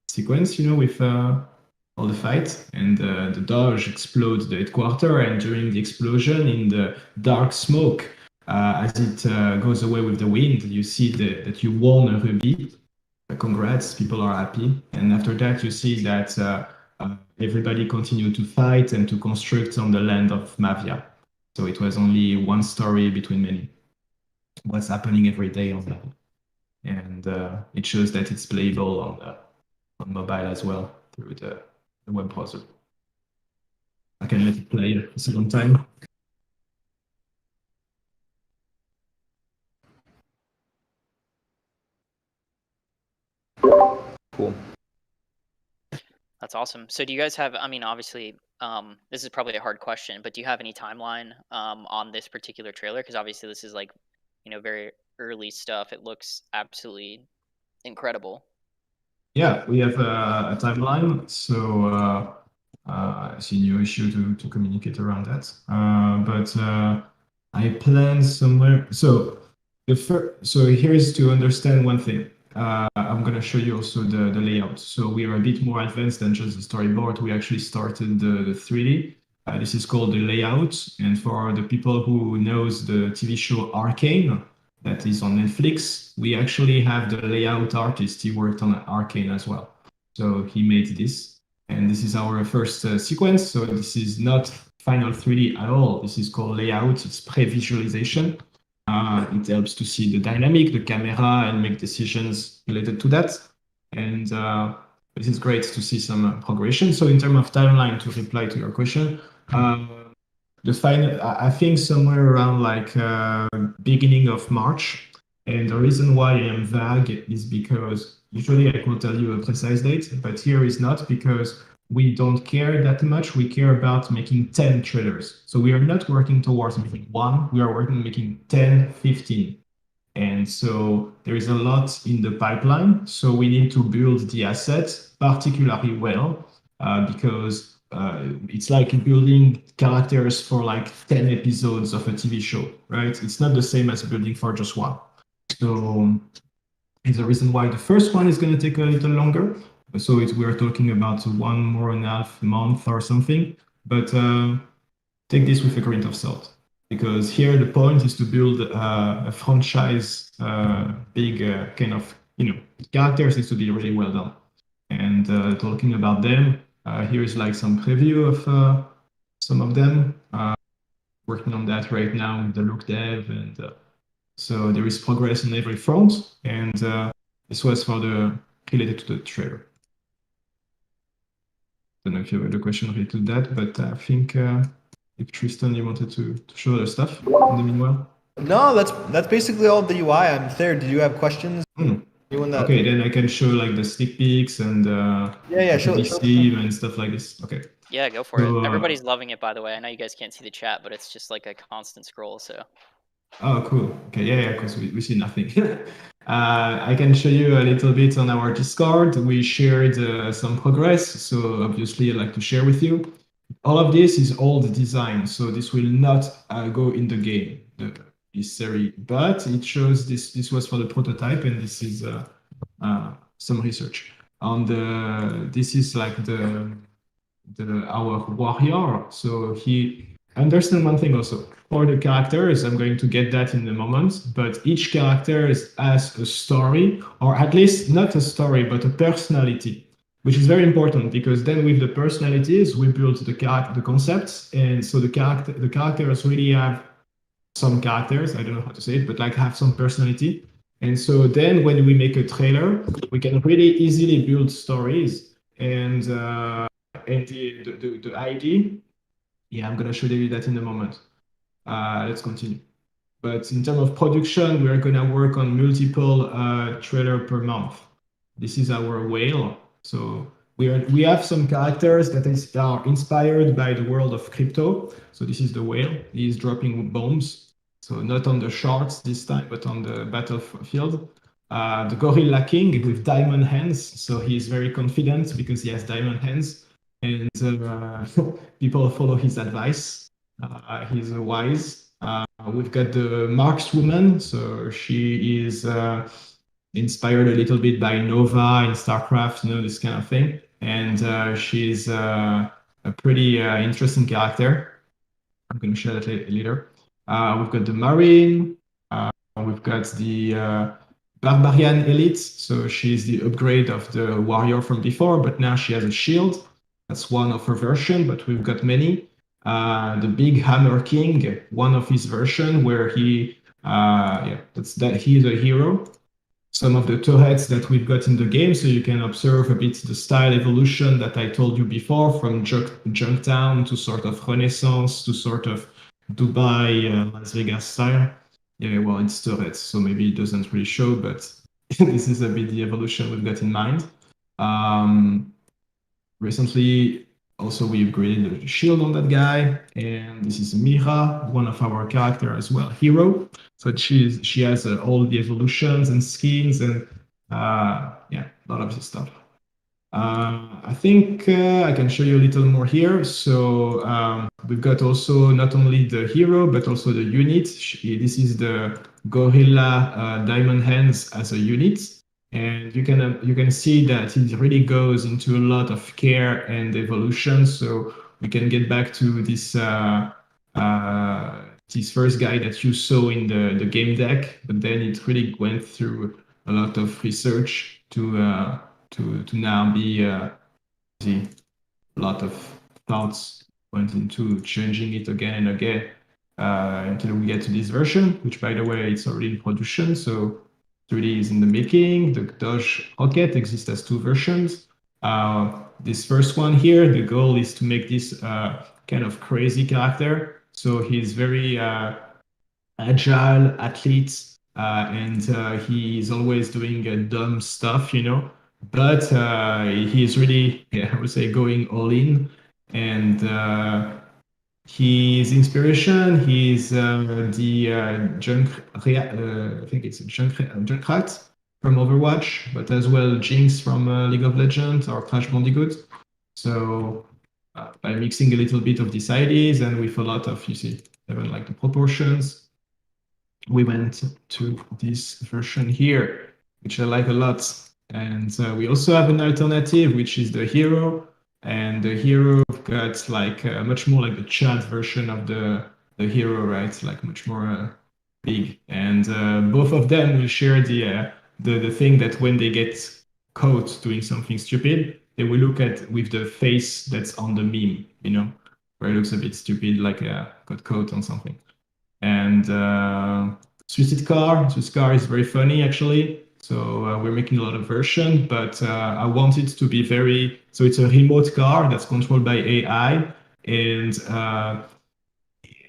sequence, with all the fights, and the Doge explodes the headquarters, and during the explosion, in the dark smoke, as it goes away with the wind, you see that you won a ruby. Congrats, people are happy. And after that, you see that everybody continued to fight and to construct on the land of Mavia. So it was only one story between many. What's happening every day on that. And it shows that it's playable on mobile as well through the web browser. I can let it play a second time. Cool. That's awesome. So do you guys have, I mean, obviously, this is probably a hard question, but do you have any timeline on this particular trailer? Because obviously this is like, very early stuff. It looks absolutely incredible. Yeah, we have a timeline. So I see no issue to communicate around that. But I plan somewhere. So here's to understand one thing. I'm going to show you also the layout. So we are a bit more advanced than just the storyboard. We actually started the 3D. This is called the layout. And for the people who knows the TV show Arcane, that is on Netflix, we actually have the layout artist. He worked on Arcane as well. So he made this. And this is our first sequence. So this is not final 3D at all. This is called layout. It's pre-visualization. It helps to see the dynamic, the camera, and make decisions related to that. And this is great to see some progression. So in terms of timeline, to reply to your question, the final, I think somewhere around like beginning of March. And the reason why I am vague is because usually I could tell you a precise date, but here is not, because we don't care that much. We care about making 10 trailers. So we are not working towards making one, we are working making 10, 15. And so there is a lot in the pipeline. So we need to build the asset particularly well, because it's like building characters for like 10 episodes of a TV show, right? It's not the same as building for just one. So it's the reason why the first one is going to take a little longer. So we're talking about 1.5 months or something. But take this with a grain of salt, because here the point is to build a franchise, big kind of, characters needs to be really well done. And talking about them, here is like some preview of some of them. Working on that right now with the look dev, and so there is progress on every front. And this was for the related to the trailer. I don't know if you had a question related to that, but I think if Tristan, you wanted to show other stuff in the meanwhile. No, that's basically all of the UI. I'm there. Did you have questions? Okay, then I can show like the sneak peeks and show and stuff like this. Okay. Yeah, go for So, it. Everybody's loving it, by the way. I know you guys can't see the chat, but it's just like a constant scroll. So. Oh, cool. Okay, yeah, because we see nothing. I can show you a little bit on our Discord. We shared some progress, so obviously I'd like to share with you. All of this is old design, so this will not go in the game, this series, but it shows this was for the prototype, and this is some research on this is like our warrior. So he understand one thing also. For the characters, I'm going to get that in a moment, but each character has a story, or at least not a story, but a personality, which is very important, because then with the personalities, we build the concepts, and so the characters really have some characters, I don't know how to say it, but like have some personality. And so then when we make a trailer, we can really easily build stories. And the ID, yeah, I'm gonna show you that in a moment. Let's continue. But in terms of production, we're gonna work on multiple trailer per month. This is our whale. So we have some characters that are inspired by the world of crypto. So this is the whale. He's dropping bombs. So not on the shards this time, but on the battlefield. The gorilla king with diamond hands. So he is very confident because he has diamond hands, and people follow his advice. He's wise. We've got the markswoman. So she is inspired a little bit by Nova in StarCraft, this kind of thing. And she's a pretty interesting character. I'm going to share that later. We've got the Marine. We've got the Barbarian Elite. So she's the upgrade of the warrior from before, but now she has a shield. That's one of her version, but we've got many. The Big Hammer King, one of his version where he is a hero. Some of the turrets that we've got in the game, so you can observe a bit the style evolution that I told you before, from Junktown to sort of Renaissance to sort of Dubai, Las Vegas style. Yeah, well, it's turrets, so maybe it doesn't really show, but this is a bit the evolution we've got in mind. Recently, also we upgraded the shield on that guy, and this is Mira, one of our character as well, hero. So she has all the evolutions and skins, and a lot of this stuff. I think I can show you a little more here. So we've got also not only the hero, but also the unit. This is the gorilla diamond hands as a unit. And you can see that it really goes into a lot of care and evolution. So we can get back to this first guy that you saw in the game deck, but then it really went through a lot of research to now be a lot of thoughts went into changing it again and again until we get to this version, which by the way, it's already in production. So 3D is in the making. The Doge Rocket exists as 2 versions. This first one here, the goal is to make this kind of crazy character. So he's very agile athlete, and he's always doing dumb stuff, but he's really, I would say, going all in. And his inspiration, he's the I think it's Junkrat from Overwatch, but as well Jinx from League of Legends or Crash Bandicoot. So by mixing a little bit of these ideas and with a lot of, you see, even like the proportions, we went to this version here, which I like a lot. And we also have an alternative, which is the hero. And the hero got like much more like the chat version of the hero, right? Like much more big. And both of them will share the thing that when they get caught doing something stupid, they will look at with the face that's on the meme, you know, where it looks a bit stupid, like got caught on something. And Suicide Car is very funny actually. So we're making a lot of version, but I want it to be very, so it's a remote car that's controlled by AI, and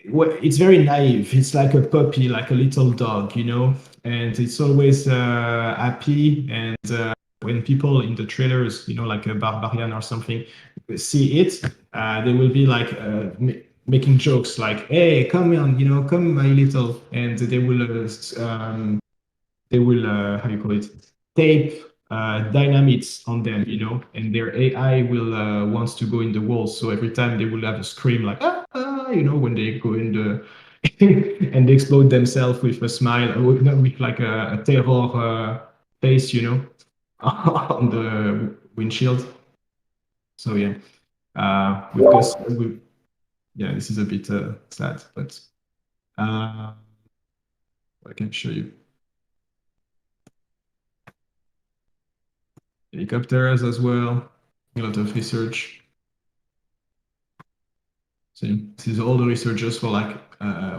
it's very naive. It's like a puppy, like a little dog, you know, and it's always happy. And when people in the trailers, you know, like a Barbarian or something, see it, they will be like making jokes like, "Hey, come on, you know, come, my little," and they will how you call it, tape dynamites on them, you know, and their AI will wants to go in the walls. So every time they will have a scream like, ah, ah, you know, when they go in the and they explode themselves with a smile, with like a terror face, you know, on the windshield. So yeah, yeah, this is a bit sad, but I can show you. Helicopters as well, a lot of research. See, this is all the research just for like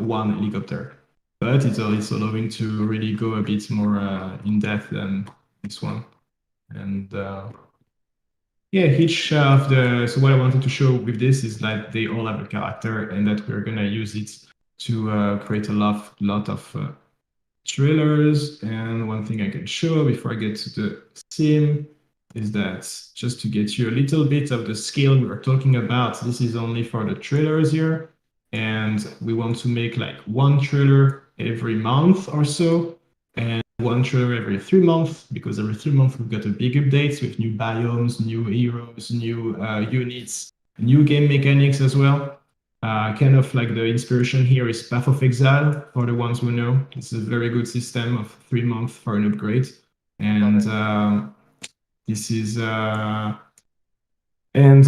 one helicopter, but it's allowing to really go a bit more in depth than this one. And yeah, each of so what I wanted to show with this is that they all have a character and that we're gonna use it to create a lot of trailers. And one thing I can show before I get to the sim is that just to get you a little bit of the scale we were talking about, this is only for the trailers here. And we want to make like one trailer every month or so, and one trailer every 3 months, because every 3 months we've got a big updates with new biomes, new heroes, new units, new game mechanics as well. Kind of like the inspiration here is Path of Exile for the ones who know. It's a very good system of 3 months for an upgrade. And this is and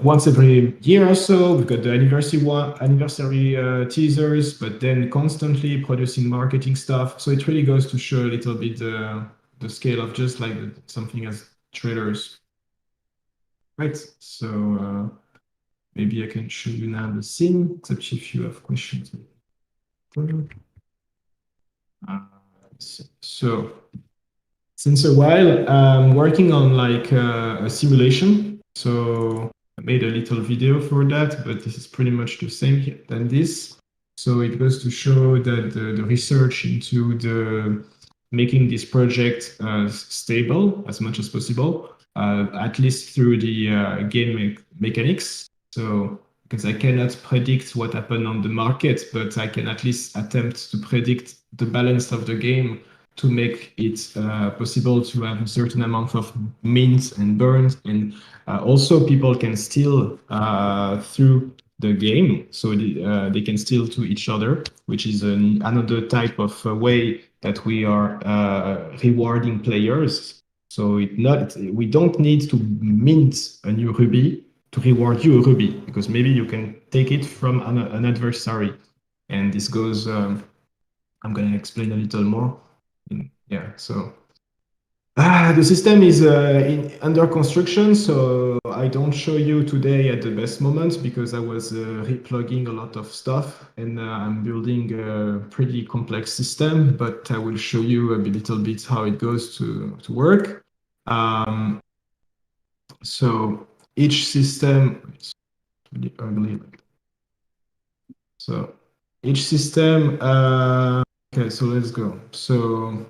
once every year or so we've got the anniversary teasers, but then constantly producing marketing stuff. So it really goes to show a little bit the scale of just like something as trailers, right? So maybe I can show you now the scene, except if you have questions. So since a while, I'm working on like a simulation. So I made a little video for that, but this is pretty much the same than this. So it goes to show that the research into the making this project stable as much as possible, at least through the game mechanics. So because I cannot predict what happened on the market, but I can at least attempt to predict the balance of the game to make it possible to have a certain amount of mints and burns, and also people can steal through the game, so they can steal to each other, which is another type of way that we are rewarding players. So we don't need to mint a new ruby to reward you a ruby, because maybe you can take it from an adversary, and this goes. I'm going to explain a little more. Yeah, so the system is under construction, so I don't show you today at the best moment because I was replugging a lot of stuff, and I'm building a pretty complex system, but I will show you a little bit how it goes to work. So each system, it's really ugly. So each system, okay, so let's go. So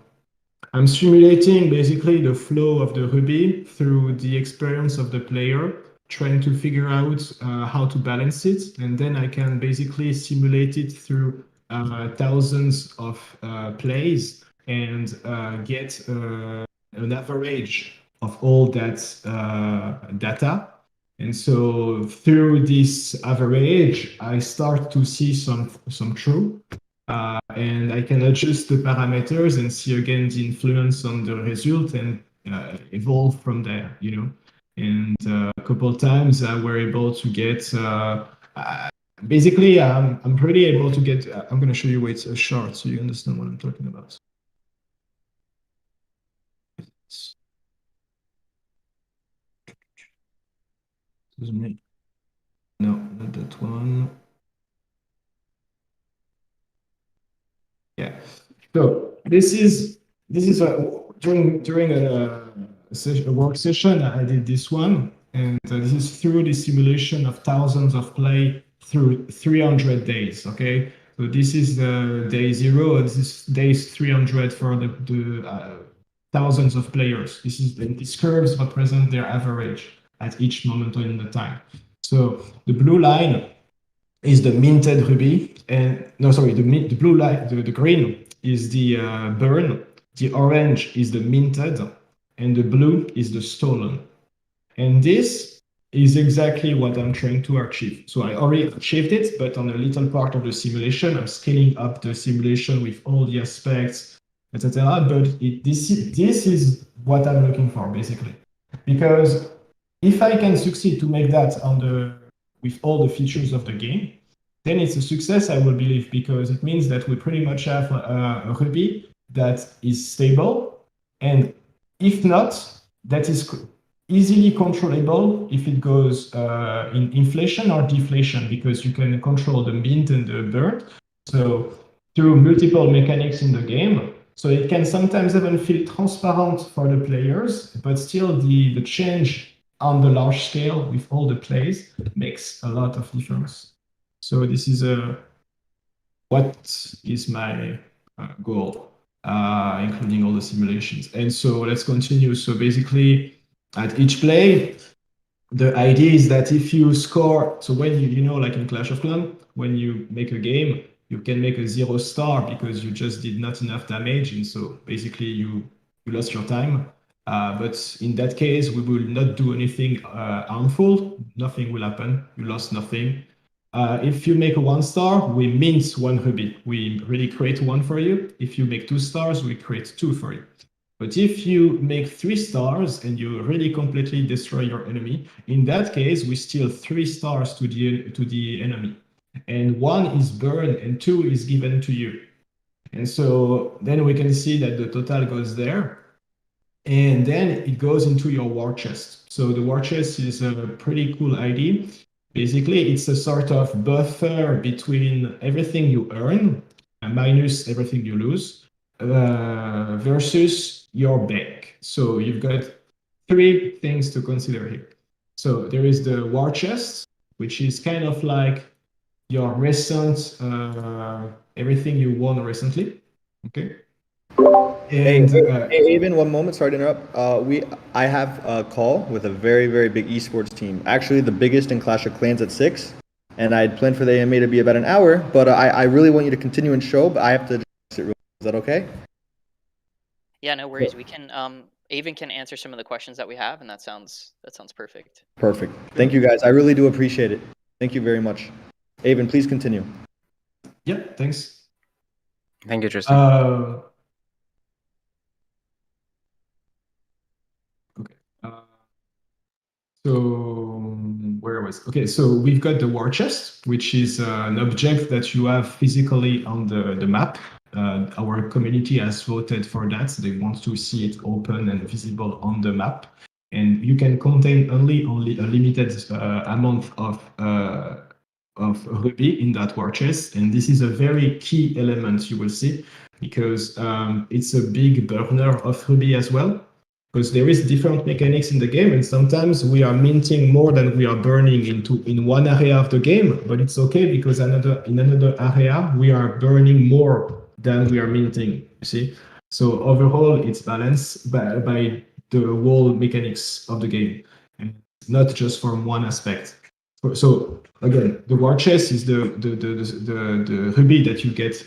I'm simulating basically the flow of the ruby through the experience of the player, trying to figure out how to balance it. And then I can basically simulate it through thousands of plays and get an average of all that data. And so through this average, I start to see some truth. And I can adjust the parameters and see again the influence on the result and evolve from there, you know. And a couple of times we're able to get, basically, I'm pretty able to get, I'm going to show you a chart so you understand what I'm talking about. No, not that one. Yeah. So this is during a work session I did this one, and this is through the simulation of thousands of play through 300 days. Okay, so this is the day 0, and this is days 300 for the thousands of players. These curves represent their average at each moment in the time. So the blue line is the minted ruby, and no, sorry, the blue line, the green is the burn, the orange is the minted, and the blue is the stolen. And this is exactly what I'm trying to achieve. So I already achieved it, but on a little part of the simulation, I'm scaling up the simulation with all the aspects, etc. But this is what I'm looking for, basically. Because if I can succeed to make that with all the features of the game, then it's a success, I will believe, because it means that we pretty much have a ruby that is stable, and if not, that is easily controllable if it goes in inflation or deflation, because you can control the mint and the burn, so through multiple mechanics in the game. So it can sometimes even feel transparent for the players, but still the change on the large scale with all the plays makes a lot of difference. So this is what is my goal, including all the simulations. And so let's continue. So basically, at each play, the idea is that if you score, so when you know, like in Clash of Clans, when you make a game, you can make a 0 star because you just did not enough damage, and so basically you lost your time. But in that case, we will not do anything harmful. Nothing will happen. You lost nothing. If you make a 1 star, we mint 1 ruby. We really create 1 for you. If you make 2 stars, we create 2 for you. But if you make 3 stars and you really completely destroy your enemy, in that case, we steal 3 stars to the enemy. And 1 is burned and 2 is given to you. And so then we can see that the total goes there. And then it goes into your war chest. So the war chest is a pretty cool idea. Basically, it's a sort of buffer between everything you earn minus everything you lose versus your bank. So you've got 3 things to consider here. So there is the war chest, which is kind of like your recent, everything you won recently. Okay. And hey, Avon, one moment. Sorry to interrupt. I have a call with a very, very big esports team. Actually, the biggest in Clash of Clans at 6. And I had planned for the AMA to be about an hour, but I really want you to continue and show. But I have to. Is that okay? Yeah, no worries. We can. Avon can answer some of the questions that we have, and that sounds perfect. Perfect. Thank you, guys. I really do appreciate it. Thank you very much. Avon, please continue. Yeah. Thanks. Thank you, Tristan. So where was okay? So we've got the war chest, which is an object that you have physically on the map. Our community has voted for that. They want to see it open and visible on the map, and you can contain only a limited amount of ruby in that war chest. And this is a very key element, you will see, because it's a big burner of ruby as well. Because there is different mechanics in the game, and sometimes we are minting more than we are burning in one area of the game, but it's okay because in another area we are burning more than we are minting, you see. So overall it's balanced by the whole mechanics of the game, and not just from one aspect. So again, the war chest is the ruby that you get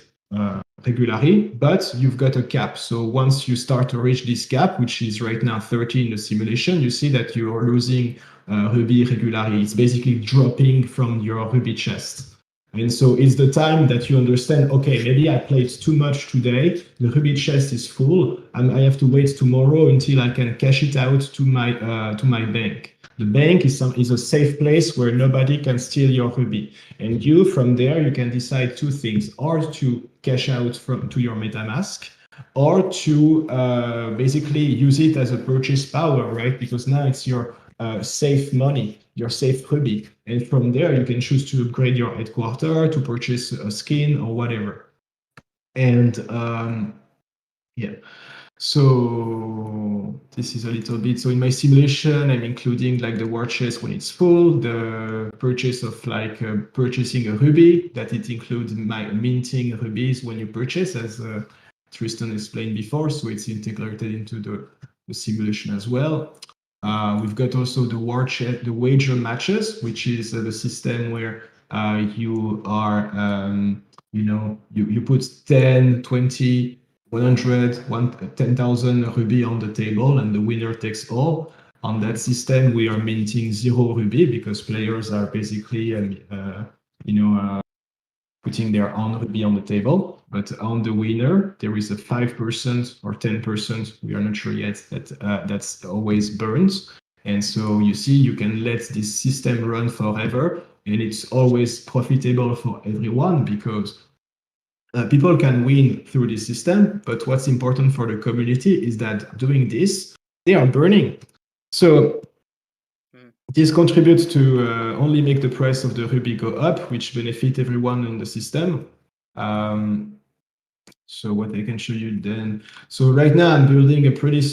regularly, but you've got a cap. So once you start to reach this cap, which is right now 30 in the simulation, you see that you are losing Ruby regularly. It's basically dropping from your Ruby chest. And so it's the time that you understand, okay, maybe I played too much today, the Ruby chest is full, and I have to wait tomorrow until I can cash it out to my bank. The bank is a safe place where nobody can steal your Ruby. And you, from there, you can decide two things, or to cash out to your MetaMask, or to basically use it as a purchase power, right? Because now it's your safe money, your safe Ruby. And from there, you can choose to upgrade your headquarter, to purchase a skin or whatever. And yeah, so this is a little bit. So in my simulation, I'm including like the war chest when it's full, the purchase of like purchasing a Ruby, that it includes my minting rubies when you purchase, as Tristan explained before. So it's integrated into the simulation as well. We've got also the the wager matches, which is the system where you are, you put 10, 20, 100, 10,000 Ruby on the table, and the winner takes all. On that system, we are minting 0 Ruby because players are basically, putting their own Ruby on the table. But on the winner, there is a 5% or 10%, we are not sure yet, that's always burned. And so you see, you can let this system run forever, and it's always profitable for everyone because people can win through this system. But what's important for the community is that doing this, they are burning. So this contributes to only make the price of the Ruby go up, which benefit everyone in the system. So what I can show you then. So right now I'm building a pretty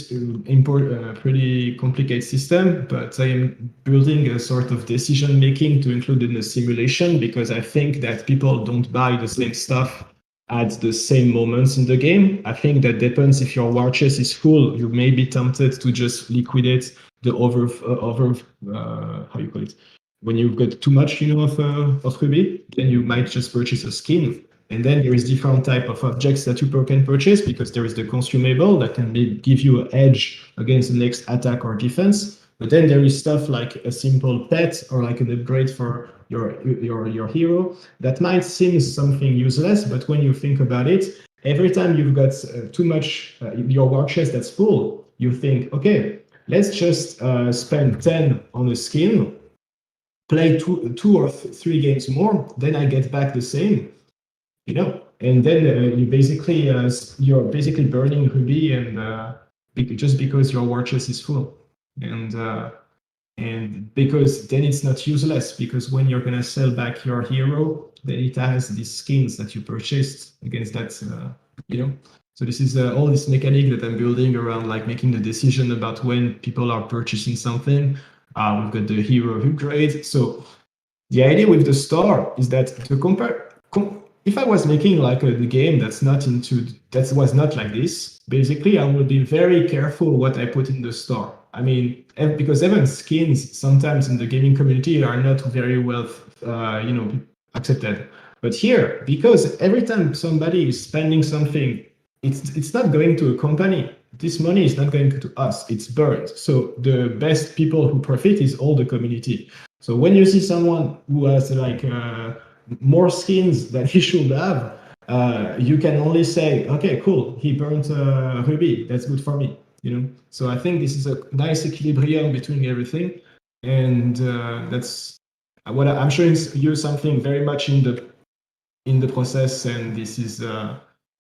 complicated system, but I am building a sort of decision making to include in the simulation because I think that people don't buy the same stuff at the same moments in the game. I think that depends if your war chest is full, you may be tempted to just liquidate the how you call it? When you've got too much, of Ruby, then you might just purchase a skin. And then there is different type of objects that you can purchase because there is the consumable that can give you an edge against the next attack or defense. But then there is stuff like a simple pet or like an upgrade for your hero that might seem something useless, but when you think about it, every time you've got too much your war chest that's full, you think, okay, let's just spend 10 on a skin, play two or three games more, then I get back the same, and then you're basically burning Ruby and just because your war chest is full, and because then it's not useless, because when you're gonna sell back your hero, then it has these skins that you purchased against that, So this is all this mechanic that I'm building around like making the decision about when people are purchasing something. We've got the hero upgrade. So the idea with the store is that to compare. If I was making like the game that was not like this, basically I would be very careful what I put in the store. I mean, because even skins sometimes in the gaming community are not very well, accepted. But here, because every time somebody is spending something, it's not going to a company. This money is not going to us. It's burned. So the best people who profit is all the community. So when you see someone who has like more skins than he should have, you can only say, okay, cool, he burnt Ruby, that's good for me, So I think this is a nice equilibrium between everything, and that's what I'm showing you something very much in the process, and this is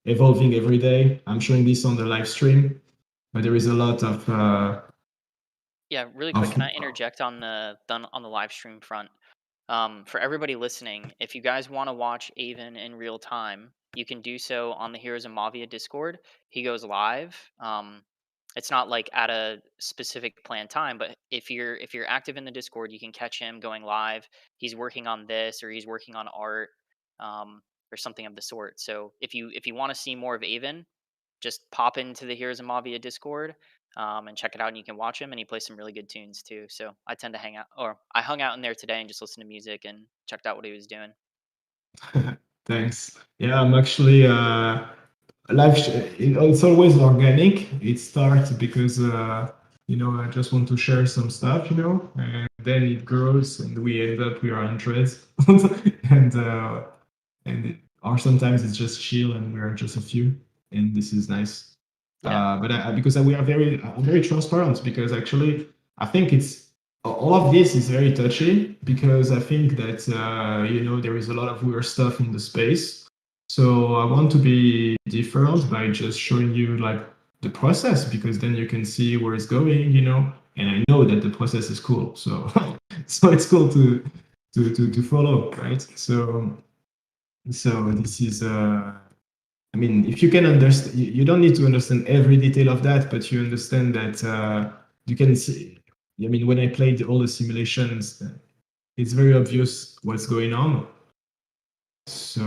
evolving every day. I'm showing this on the live stream, but there is a lot of Yeah, really quick, can I interject on the live stream front? For everybody listening, if you guys want to watch Avon in real time, you can do so on the Heroes of Mavia Discord. He goes live. It's not like at a specific planned time, but if you're active in the Discord, you can catch him going live. He's working on this, or he's working on art, or something of the sort. So if you want to see more of Avon, just pop into the Heroes of Mavia Discord and check it out, and you can watch him, and he plays some really good tunes too. So I tend to I hung out in there today and just listened to music and checked out what he was doing. Thanks. Yeah, I'm actually it's always organic. It starts because I just want to share some stuff, and then it grows, and we end up we are hundreds, or sometimes it's just chill, and we are just a few, and this is nice. Yeah. But because we are I'm very transparent, because actually I think it's all of this is very touchy, because I think that there is a lot of weird stuff in the space. So I want to be different by just showing you like the process, because then you can see where it's going, and I know that the process is cool. So so it's cool to follow, right? So this is I mean, if you can understand, you don't need to understand every detail of that, but you understand that you can see. I mean, when I played all the simulations, it's very obvious what's going on. So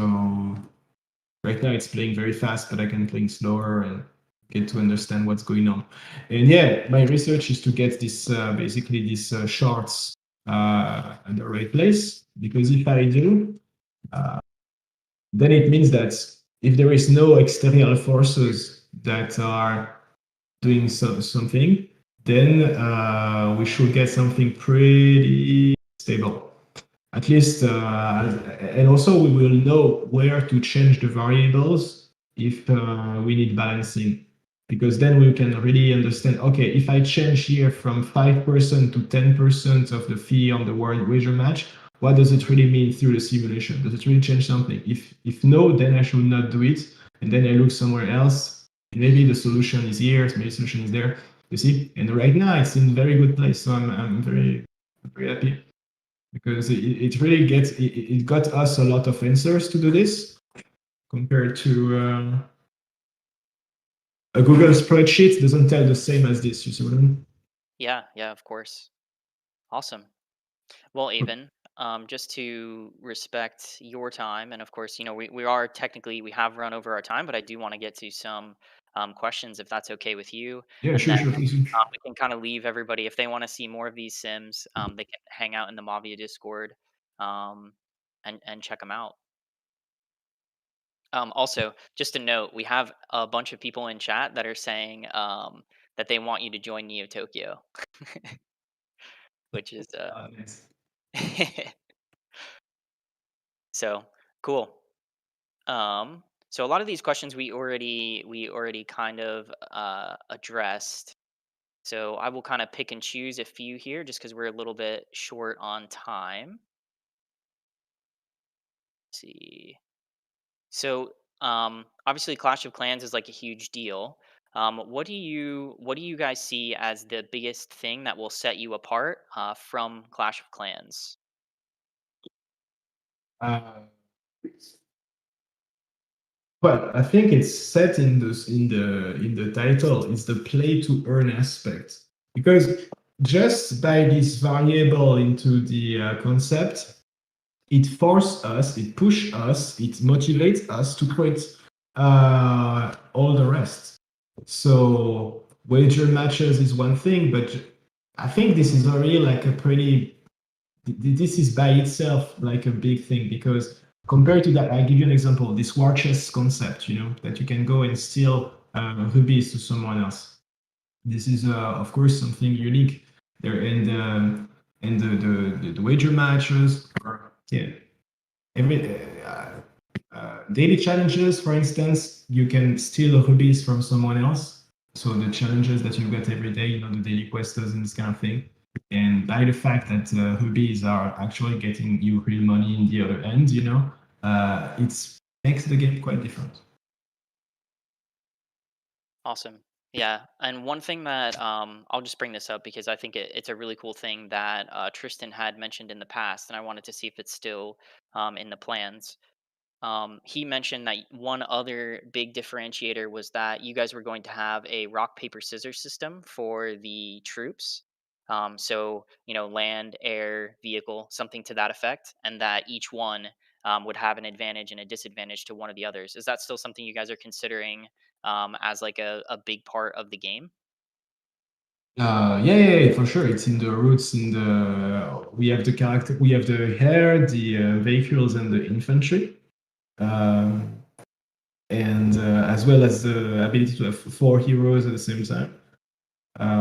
right now it's playing very fast, but I can play slower and get to understand what's going on. And yeah, my research is to get this basically these shorts at the right place, because if I do, then it means that if there is no external forces that are doing something, then we should get something pretty stable. At least, and also we will know where to change the variables if we need balancing, because then we can really understand, okay, if I change here from 5% to 10% of the fee on the wager match, what does it really mean through the simulation? Does it really change something? If no, then I should not do it, and then I look somewhere else. Maybe the solution is here, maybe the solution is there. You see, and right now it's in a very good place, so I'm very happy, because it really it got us a lot of answers to do this, compared to a Google spreadsheet doesn't tell the same as this. You see what I mean? Yeah, of course. Awesome. Well, Avon, just to respect your time, and of course, we are technically, we have run over our time, but I do want to get to some questions, if that's okay with you. Yeah, And sure, then sure, please. we can kind of leave everybody, if they want to see more of these sims, they can hang out in the Mavia Discord, um, and check them out. Also, just a note, we have a bunch of people in chat that are saying that they want you to join Neo Tokyo, which is Nice. so cool. So a lot of these questions we already kind of addressed. So I will kind of pick and choose a few here, just because we're a little bit short on time. Let's see. So obviously, Clash of Clans is like a huge deal. What do you guys see as the biggest thing that will set you apart from Clash of Clans? Uh, well, I think it's set in the title. It's the play to earn aspect, because just by this variable into the concept, it forces us, it pushes us, it motivates us to create all the rest. So wager matches is one thing, but I think this is already like a pretty. This is by itself like a big thing, because compared to that, I give you an example. This war chess concept, that you can go and steal rubies to someone else. This is of course something unique there, and the wager matches, or yeah, every daily challenges, for instance, you can steal rubies from someone else. So the challenges that you get every day, the daily quests and this kind of thing. And by the fact that rubies are actually getting you real money in the other end, it makes the game quite different. Awesome. Yeah, and one thing that I'll just bring this up because I think it's a really cool thing that Tristan had mentioned in the past, and I wanted to see if it's still in the plans. He mentioned that one other big differentiator was that you guys were going to have a rock paper scissors system for the troops. So land, air, vehicle, something to that effect, and that each one would have an advantage and a disadvantage to one of the others. Is that still something you guys are considering as like a big part of the game? Yeah, for sure. It's in the roots. We have the character, we have the hair, the vehicles, and the infantry. And as well as the ability to have 4 heroes at the same time,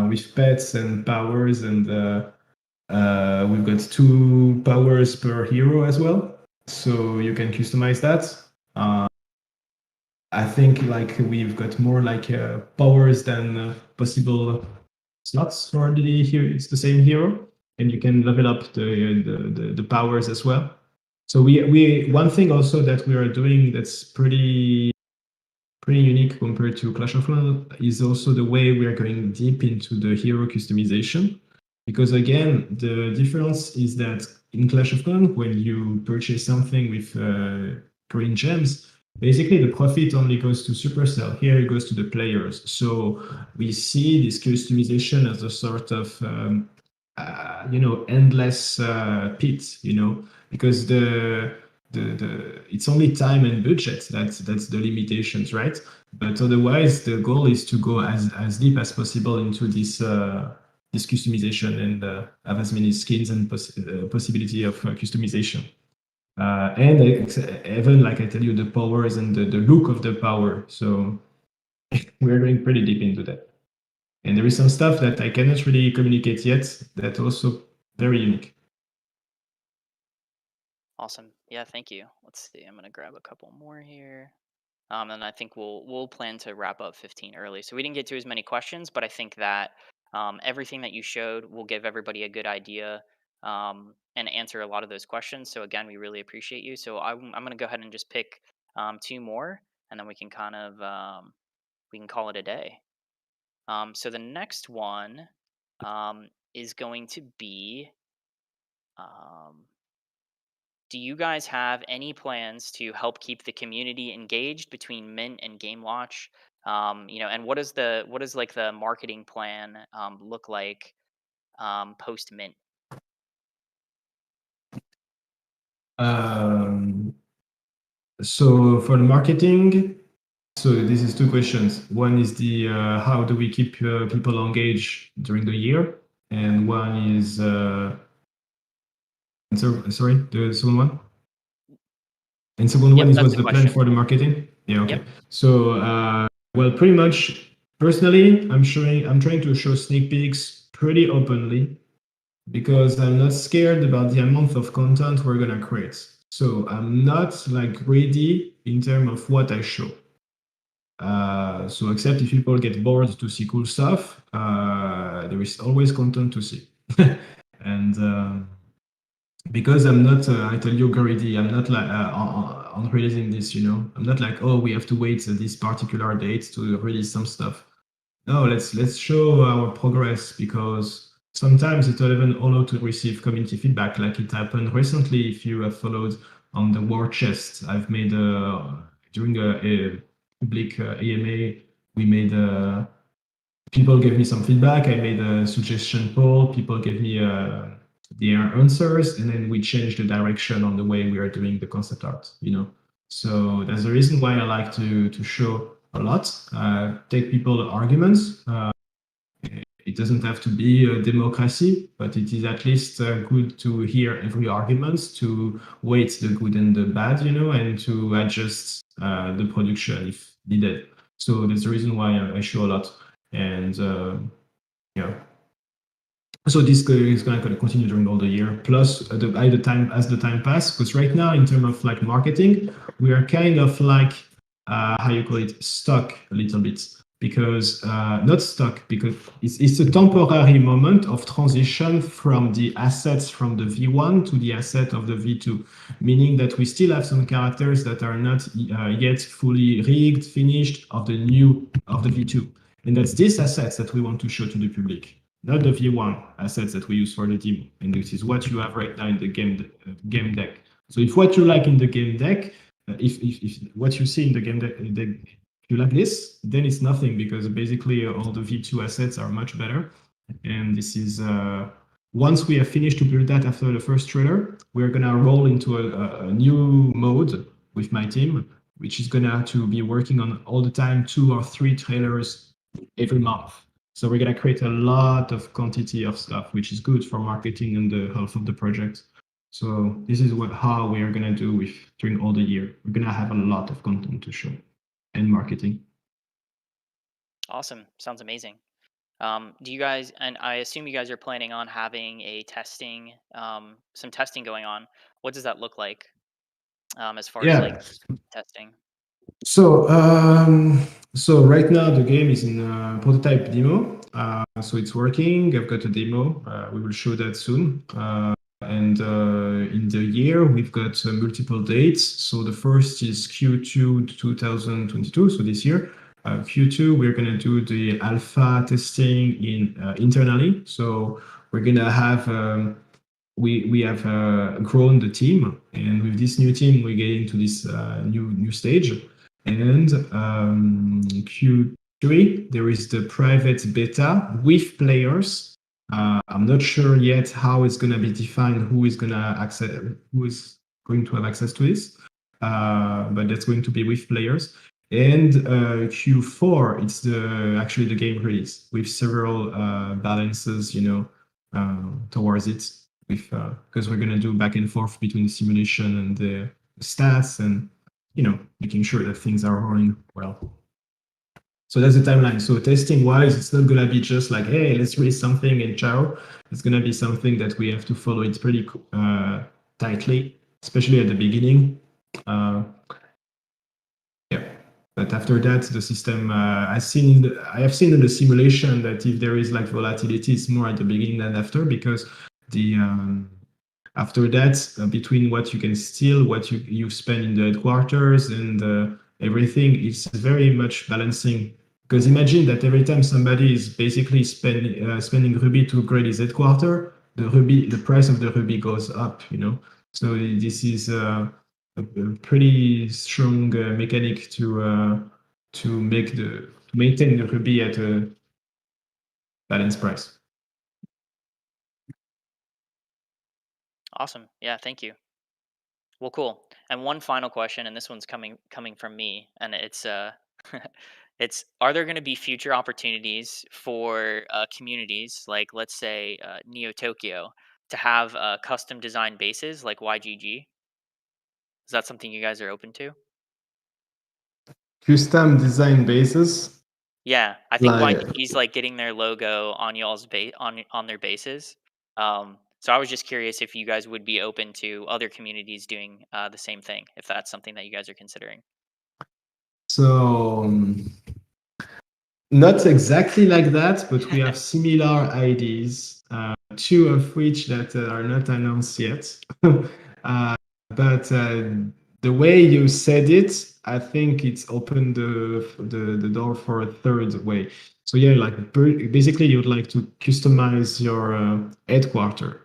with pets and powers and We've got 2 powers per hero as well, so you can customize that. I think like we've got more like powers than possible slots for the hero. It's the same hero, and you can level up the powers as well. So we one thing also that we are doing that's pretty unique compared to Clash of Clans is also the way we are going deep into the hero customization. Because again, the difference is that in Clash of Clans, when you purchase something with green gems, basically the profit only goes to Supercell. Here it goes to the players. So we see this customization as a sort of endless pit, because it's only time and budget that's the limitations, right? But otherwise, the goal is to go as deep as possible into this customization and have as many skins and possibility of customization. And even like I tell you, the powers and the look of the power. So we're going pretty deep into that. And there is some stuff that I cannot really communicate yet that also very unique. Awesome. Yeah, thank you. Let's see. I'm gonna grab a couple more here. And I think we'll plan to wrap up 15 early. So we didn't get to as many questions, but I think that everything that you showed will give everybody a good idea and answer a lot of those questions. So again, we really appreciate you. So I'm going to go ahead and just pick 2 more, and then we can kind of we can call it a day. So the next one is going to be. Do you guys have any plans to help keep the community engaged between Mint and Game Watch? And what does like the marketing plan look like post Mint? So for the marketing, so this is 2 questions. One is the how do we keep people engaged during the year, and one is sorry, the second one. And second one is what's the plan for the marketing? Yeah, okay. Yep. So well, pretty much personally, I'm trying to show sneak peeks pretty openly because I'm not scared about the amount of content we're gonna create. So I'm not like greedy in terms of what I show. So except if people get bored to see cool stuff, there is always content to see. And because I'm not, I tell you, greedy, I'm not like on releasing this, I'm not like, oh, we have to wait this particular date to release some stuff. No, let's show our progress, because sometimes it's not even allowed to receive community feedback, like it happened recently. If you have followed on the war chest, I've made during a public AMA, we made people gave me some feedback. I made a suggestion poll. People gave me their answers, and then we changed the direction on the way we are doing the concept art. So that's the reason why I like to show a lot, take people arguments. It doesn't have to be a democracy, but it is at least good to hear every argument, to weight the good and the bad, and to adjust the production if needed. So that's the reason why I show a lot. And yeah. So this is going to continue during all the year. Plus, as the time passes, because right now, in terms of like marketing, we are kind of like how you call it, stuck a little bit, because not stuck, because it's a temporary moment of transition from the assets from the V1 to the asset of the V2, meaning that we still have some characters that are not yet fully rigged, finished of the V2, and that's these assets that we want to show to the public. Not the V1 assets that we use for the demo. And this is what you have right now in the game deck. So if what you like in the game deck, if what you see in the game deck, if you like this, then it's nothing, because basically all the V2 assets are much better. And this is, once we have finished to build that after the first trailer, we're going to roll into a new mode with my team, which is going to have to be working on all the time 2 or 3 trailers every month. So we're going to create a lot of quantity of stuff, which is good for marketing and the health of the project. So this is how we are going to do during all the year. We're going to have a lot of content to show and marketing. Awesome. Sounds amazing. Do you guys, and I assume you guys are planning on having a testing, some testing going on. What does that look like as far as like Yeah. testing? So, so right now the game is in prototype demo. So it's working. I've got a demo. We will show that soon. And in the year, we've got multiple dates. So the first is Q2 2022. So this year, Q2, we're going to do the alpha testing in internally. So we're going to have we have grown the team, and with this new team, we get into this new stage. And Q3, there is the private beta with players. I'm not sure yet how it's going to be defined, who is going to have access to this, but that's going to be with players. And Q4, it's actually the game release with several balances, towards it, with because we're going to do back and forth between the simulation and the stats, and making sure that things are running well. So that's the timeline. So testing wise, it's not gonna be just like, hey, let's release something and ciao. It's gonna be something that we have to follow it pretty tightly, especially at the beginning. Yeah, but after that, the system I have seen in the simulation that if there is like volatility, it's more at the beginning than after, because the after that, between what you can steal, what you spend in the headquarters, and everything, it's very much balancing. Because imagine that every time somebody is basically spending Ruby to upgrade his headquarter, the price of the Ruby goes up. So this is a pretty strong mechanic to maintain the Ruby at a balanced price. Awesome. Yeah, thank you. Well, cool. And one final question, and this one's coming from me, and it's it's, are there going to be future opportunities for communities, like let's say Neo Tokyo, to have custom design bases like YGG? Is that something you guys are open to? Custom design bases. Yeah, I think Like, YGG's like getting their logo on y'all's on their bases. So I was just curious if you guys would be open to other communities doing the same thing, if that's something that you guys are considering. so not exactly like that, but we have similar ideas, two of which that are not announced yet. But the way you said it, I think it's opened the door for a third way. So yeah, like basically you'd like to customize your headquarter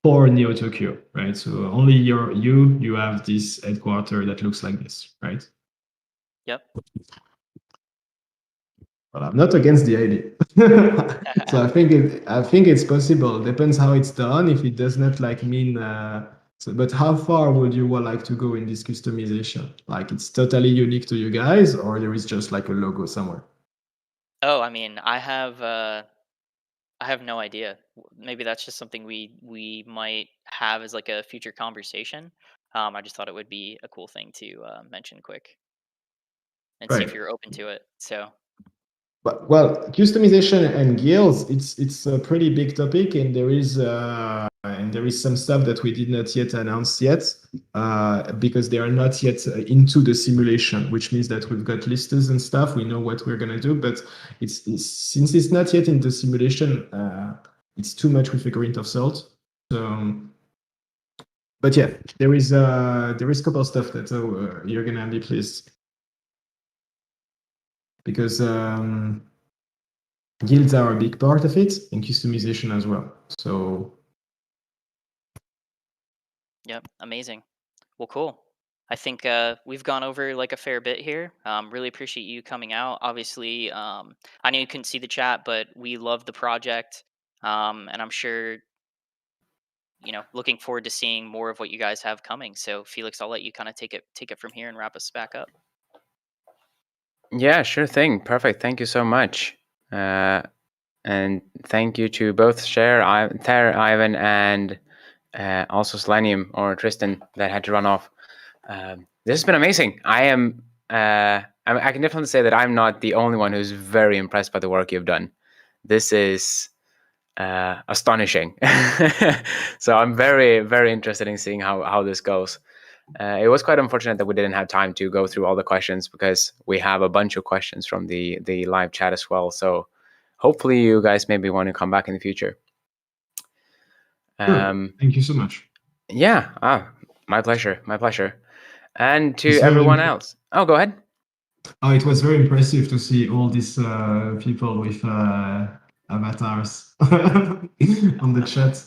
for Neo Tokyo, right? So only you have this headquarter that looks like this, right? Yep. Well, I'm not against the idea. So I think it's possible. Depends how it's done. If it does not like mean but how far would you like to go in this customization? Like it's totally unique to you guys, or there is just like a logo somewhere? Oh, I mean, I have no idea. Maybe that's just something we might have as like a future conversation. I just thought it would be a cool thing to mention quick and see if Right. you're open to it. So But well, customization and guilds, it's a pretty big topic, and there is some stuff that we did not yet announce yet, because they are not yet into the simulation, which means that we've got listers and stuff. We know what we're gonna do, but since it's not yet in the simulation, it's too much with a grain of salt. So, but yeah, there is a couple of stuff that you're gonna be pleased, because guilds are a big part of it, and customization as well. So yep, amazing. Well, cool. I think we've gone over like a fair bit here. Really appreciate you coming out. Obviously, I know you couldn't see the chat, but we love the project, and I'm sure looking forward to seeing more of what you guys have coming. So, Felix, I'll let you kind of take it from here and wrap us back up. Yeah, sure thing. Perfect. Thank you so much. And thank you to both Cher, Ivan, and also Selenium or Tristan that had to run off. This has been amazing. I can definitely say that I'm not the only one who's very impressed by the work you've done. this is astonishing. So I'm very, very interested in seeing how this goes. It was quite unfortunate that we didn't have time to go through all the questions, because we have a bunch of questions from the live chat as well. So hopefully you guys maybe want to come back in the future. Sure. Thank you so much. Yeah, my pleasure, my pleasure. And to It's everyone else. Oh, go ahead. Oh, it was very impressive to see all these people with avatars on the chat.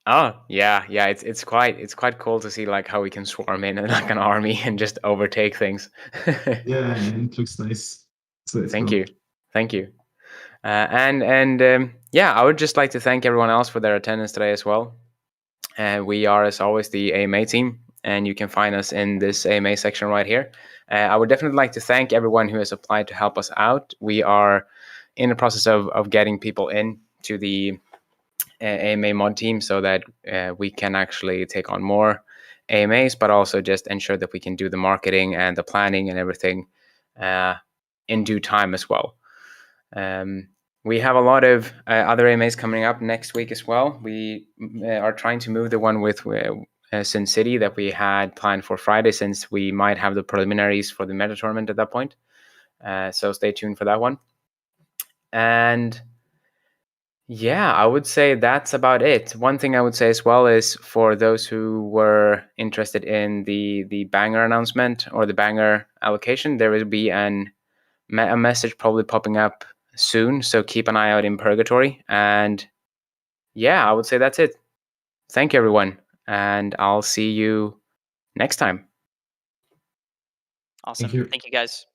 Oh, yeah, it's quite cool to see like how we can swarm in like an army and just overtake things. Yeah, it looks nice. So Thank cool. you. Thank you. Yeah, I would just like to thank everyone else for their attendance today as well. We are, as always, the AMA team, and you can find us in this AMA section right here. I would definitely like to thank everyone who has applied to help us out. We are in the process of getting people in to the AMA mod team so that we can actually take on more AMAs, but also just ensure that we can do the marketing and the planning and everything in due time as well. We have a lot of other AMAs coming up next week as well. We are trying to move the one with Sin City that we had planned for Friday, since we might have the preliminaries for the meta tournament at that point. So stay tuned for that one. And yeah, I would say that's about it. One thing I would say as well is, for those who were interested in the banger announcement or the banger allocation, there will be a message probably popping up soon, so keep an eye out in Purgatory. And yeah, I would say that's it. Thank you, everyone, and I'll see you next time. Awesome. you. Thank you, guys.